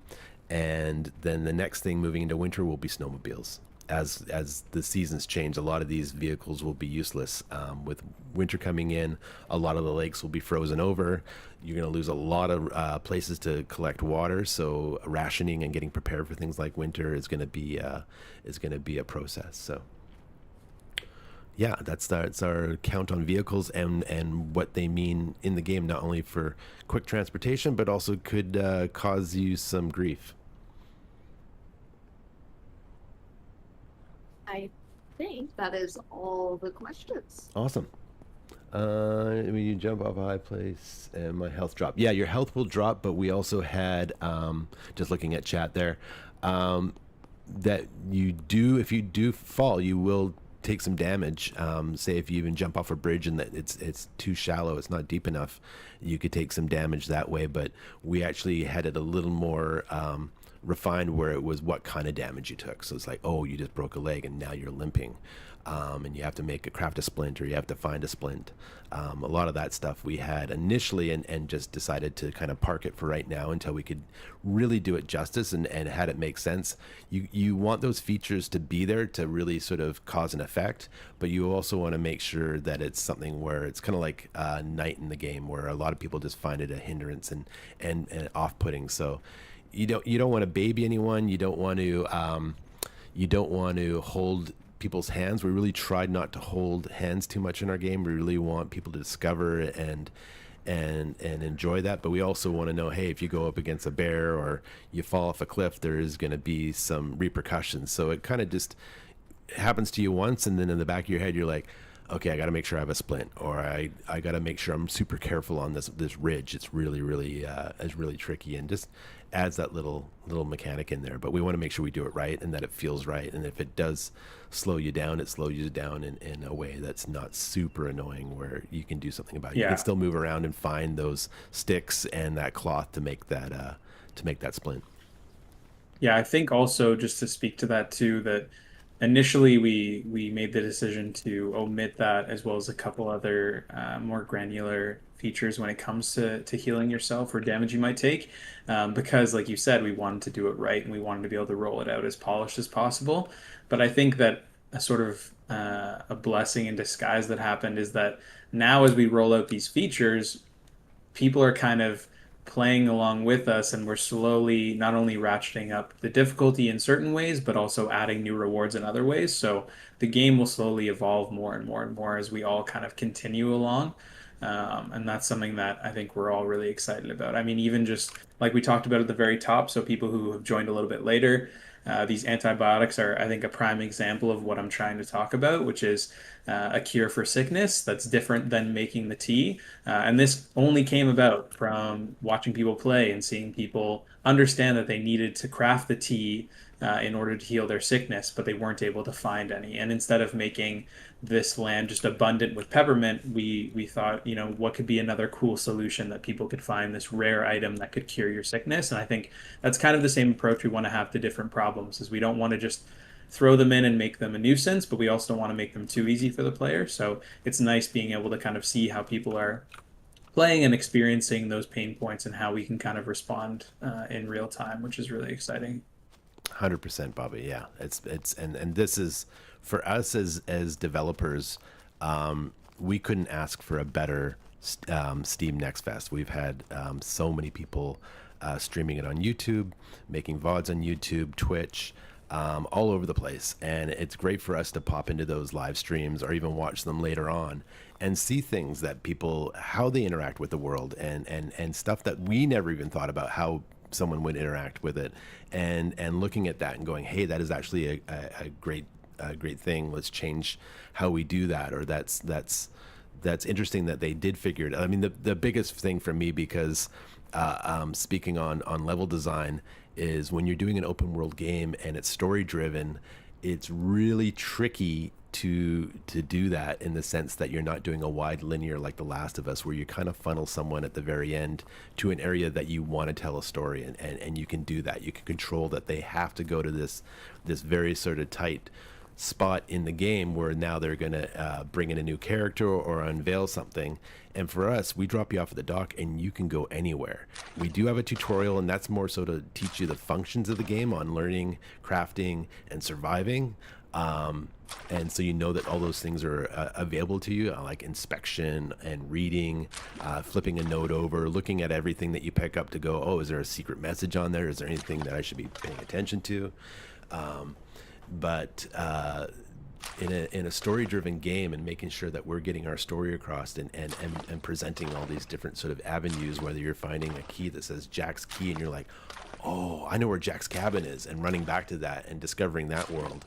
And then the next thing moving into winter will be snowmobiles. As the seasons change, a lot of these vehicles will be useless. With winter coming in, a lot of the lakes will be frozen over. You're going to lose a lot of places to collect water. So rationing and getting prepared for things like winter is going to be a process. So yeah, that's our count on vehicles and what they mean in the game, not only for quick transportation, but also could cause you some grief. I think that is all the questions. Awesome. When you jump off a high place and my health drop. Yeah, your health will drop, but we also had, just looking at chat there, that if you do fall, you will take some damage. Say if you even jump off a bridge and that it's too shallow, it's not deep enough, you could take some damage that way. But we actually had it a little more refined, where it was what kind of damage you took. So it's like, oh, you just broke a leg and now you're limping, and you have to craft a splint, or you have to find a splint. A lot of that stuff we had initially and just decided to kind of park it for right now until we could really do it justice and had it make sense. You want those features to be there to really sort of cause an effect, but you also want to make sure that it's something where it's kind of like night in the game, where a lot of people just find it a hindrance and off-putting. So you don't want to baby anyone. You don't want to hold people's hands. We really tried not to hold hands too much in our game. We really want people to discover and enjoy that. But we also want to know, hey, if you go up against a bear or you fall off a cliff, there is going to be some repercussions. So it kind of just happens to you once, and then in the back of your head, you're like, okay, I got to make sure I have a splint, or I got to make sure I'm super careful on this ridge. It's really tricky, and just adds that little mechanic in there. But we want to make sure we do it right and that it feels right. And if it does slow you down, it slows you down in a way that's not super annoying, where you can do something about it. Yeah. You can still move around and find those sticks and that cloth to make that splint. Yeah, I think also, just to speak to that too, that initially we made the decision to omit that, as well as a couple other more granular features when it comes to healing yourself or damage you might take, because like you said, we wanted to do it right and we wanted to be able to roll it out as polished as possible. But I think that a sort of a blessing in disguise that happened is that now, as we roll out these features, people are kind of playing along with us, and we're slowly not only ratcheting up the difficulty in certain ways, but also adding new rewards in other ways. So the game will slowly evolve more and more and more as we all kind of continue along. And that's something that I think we're all really excited about. I mean, even just like we talked about at the very top, so people who have joined a little bit later, these antibiotics are, I think, a prime example of what I'm trying to talk about, which is a cure for sickness that's different than making the tea. And this only came about from watching people play and seeing people understand that they needed to craft the tea in order to heal their sickness, but they weren't able to find any. And instead of making this land just abundant with peppermint, we thought, what could be another cool solution that people could find, this rare item that could cure your sickness. And I think that's kind of the same approach we want to have to different problems, is we don't want to just throw them in and make them a nuisance, but we also don't want to make them too easy for the player. So it's nice being able to kind of see how people are playing and experiencing those pain points and how we can kind of respond in real time, which is really exciting. 100%, Bobby. Yeah, it's and this is for us as developers. we couldn't ask for a better Steam Next Fest. We've had so many people streaming it on YouTube, making VODs on YouTube, Twitch, all over the place. And it's great for us to pop into those live streams or even watch them later on and see things that people, how they interact with the world, and stuff that we never even thought about how someone would interact with it, and looking at that and going, hey, that is actually a great thing. Let's change how we do that. Or that's interesting that they did figure it out. I mean, the biggest thing for me, because speaking on level design, is when you're doing an open world game and it's story driven, it's really tricky to do that, in the sense that you're not doing a wide linear like The Last of Us, where you kind of funnel someone at the very end to an area that you want to tell a story, and you can do that. You can control that they have to go to this very sort of tight spot in the game where now they're going to bring in a new character or unveil something. And for us, we drop you off at the dock and you can go anywhere. We do have a tutorial, and that's more so to teach you the functions of the game on learning, crafting, and surviving. And so you know that all those things are available to you, like inspection and reading, flipping a note over, looking at everything that you pick up to go, oh, is there a secret message on there? Is there anything that I should be paying attention to? But in a story-driven game, and making sure that we're getting our story across, and presenting all these different sort of avenues, whether you're finding a key that says Jack's key and you're like, oh, I know where Jack's cabin is, and running back to that and discovering that world.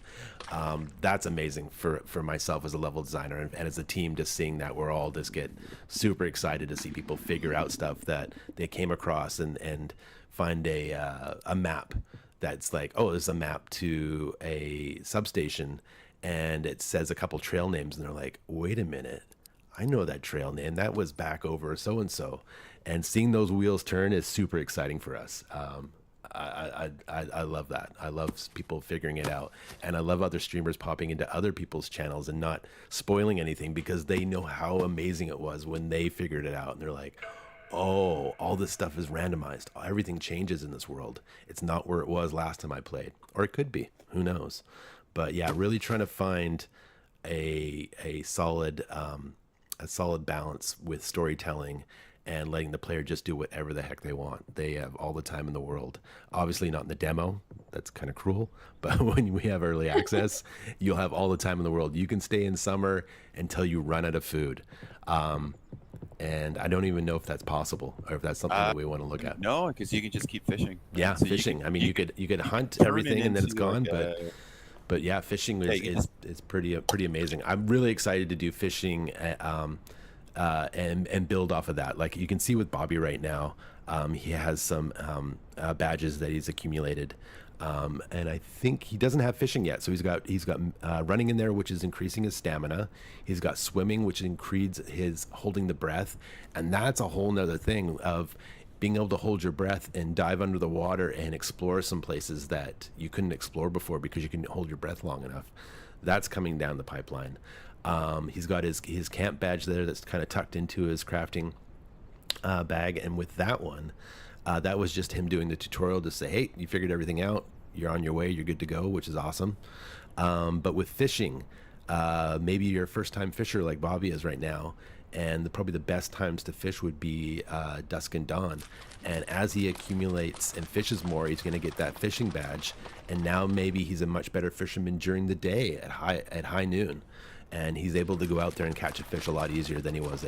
That's amazing for myself as a level designer, and as a team, just seeing that we're all just get super excited to see people figure out stuff that they came across, and find a map that's like, oh, there's a map to a substation, and it says a couple trail names, and they're like, wait a minute, I know that trail name. That was back over so and so. And seeing those wheels turn is super exciting for us. I love that. I love people figuring it out, and I love other streamers popping into other people's channels and not spoiling anything, because they know how amazing it was when they figured it out, and they're like, oh, all this stuff is randomized. Everything changes in this world. It's not where it was last time I played, or it could be. Who knows? But yeah, really trying to find a solid balance with storytelling, and letting the player just do whatever the heck they want. They have all the time in the world. Obviously not in the demo. That's kind of cruel. But when we have early access, you'll have all the time in the world. You can stay in summer until you run out of food. And I don't even know if that's possible, or if that's something that we want to look at. No, because you can just keep fishing. Yeah, So fishing. I mean, you could hunt turn everything it and then it's into gone, like but yeah, fishing Yeah, you can is pretty amazing. I'm really excited to do fishing, and build off of that. Like you can see with Bobby right now, he has some badges that he's accumulated, and I think he doesn't have fishing yet. So he's got running in there, which is increasing his stamina. He's got swimming, which increases his holding the breath, and that's a whole nother thing of being able to hold your breath and dive under the water and explore some places that you couldn't explore before because you couldn't hold your breath long enough. That's coming down the pipeline. He's got his camp badge there that's kind of tucked into his crafting bag, and with that one, that was just him doing the tutorial to say, hey, you figured everything out, you're on your way, you're good to go, which is awesome. But with fishing, maybe you're a first time fisher like Bobby is right now, and probably the best times to fish would be dusk and dawn. And as he accumulates and fishes more, he's going to get that fishing badge, and now maybe he's a much better fisherman during the day at high noon, and he's able to go out there and catch a fish a lot easier than he was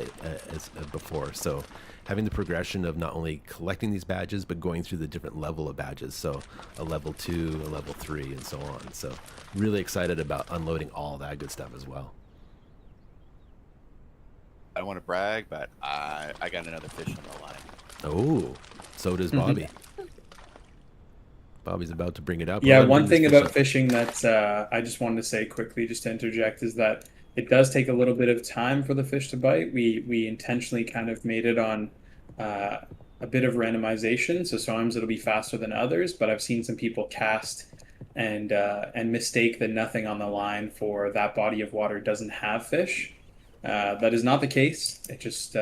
before. So having the progression of not only collecting these badges, but going through the different level of badges, so a level 2, a level 3, and so on. So really excited about unloading all that good stuff as well. I don't want to brag, but I got another fish on the line. Oh, so does Bobby. Bobby's about to bring it up. Yeah, Well, one bring thing this fish about up. fishing that I just wanted to say quickly, just to interject, is that it does take a little bit of time for the fish to bite. We intentionally kind of made it on a bit of randomization, so sometimes it'll be faster than others. But I've seen some people cast and mistake that nothing on the line for that body of water doesn't have fish. That is not the case. It just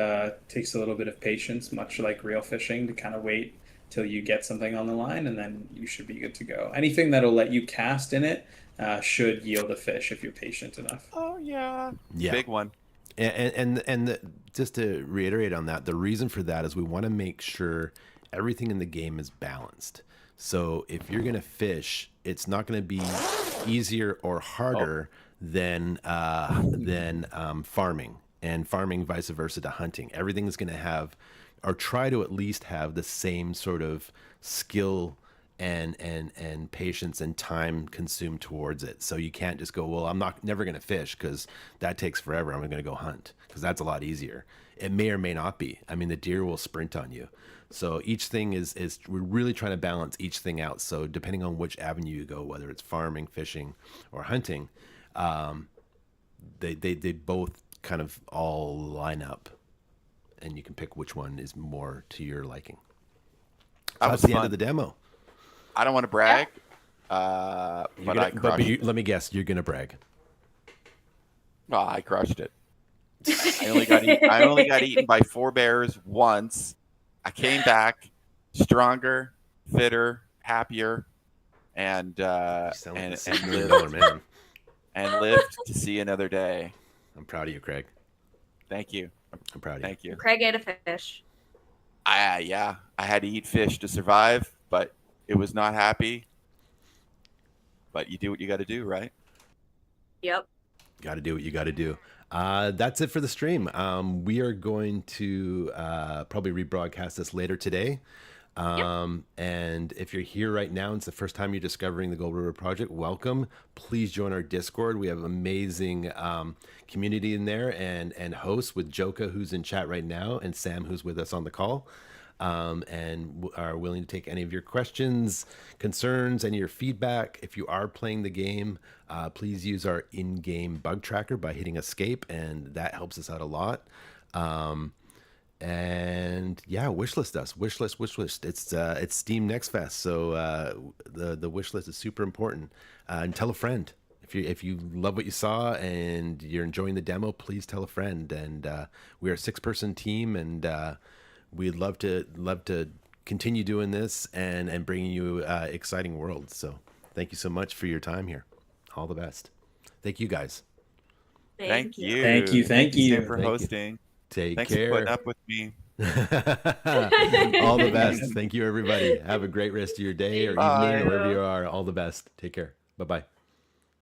takes a little bit of patience, much like real fishing, to kind of wait till you get something on the line, and then you should be good to go. Anything that'll let you cast in it should yield a fish if you're patient enough. Oh yeah, Yeah. big one. Just to reiterate on that, the reason for that is we want to make sure everything in the game is balanced. So if you're going to fish, it's not going to be easier or harder than farming, and farming vice versa to hunting. Everything is going to have, or try to at least have, the same sort of skill and patience and time consumed towards it. So you can't just go, well, I'm never going to fish because that takes forever. I'm going to go hunt because that's a lot easier. It may or may not be. I mean, the deer will sprint on you. So each thing is we're really trying to balance each thing out. So depending on which avenue you go, whether it's farming, fishing, or hunting, they both kind of all line up, and you can pick which one is more to your liking. So that's the end of the demo. I don't want to brag, but I crushed it. Let me guess, you're gonna brag. Well, I crushed it. I only got eaten by 4 bears once. I came back stronger, fitter, happier, and lived, man. And lived to see another day. I'm proud of you, Craig. Thank you. I'm proud of you. Thank you. Craig ate a fish. I had to eat fish to survive, but it was not happy. But you do what you got to do, right? Yep. Got to do what you got to do. That's it for the stream. We are going to probably rebroadcast this later today. And if you're here right now and it's the first time you're discovering the Gold River Project, welcome. Please join our Discord. We have amazing community in there, and hosts with Joka, who's in chat right now, and Sam, who's with us on the call, and are willing to take any of your questions, concerns, any of your feedback. If you are playing the game, please use our in-game bug tracker by hitting escape, and that helps us out a lot. And yeah, wishlist us. Wishlist. It's Steam Next Fest, so the wishlist is super important. And tell a friend. If you love what you saw and you're enjoying the demo, please tell a friend. And we are a 6-person team, and we'd love to continue doing this and bringing you exciting worlds. So thank you so much for your time here. All the best. Thank you guys. Thank you. Thank you. Sam, for hosting. Thanks care. For putting up with me. All the best. Thank you, everybody. Have a great rest of your day or evening, or wherever you are. All the best. Take care. Bye-bye.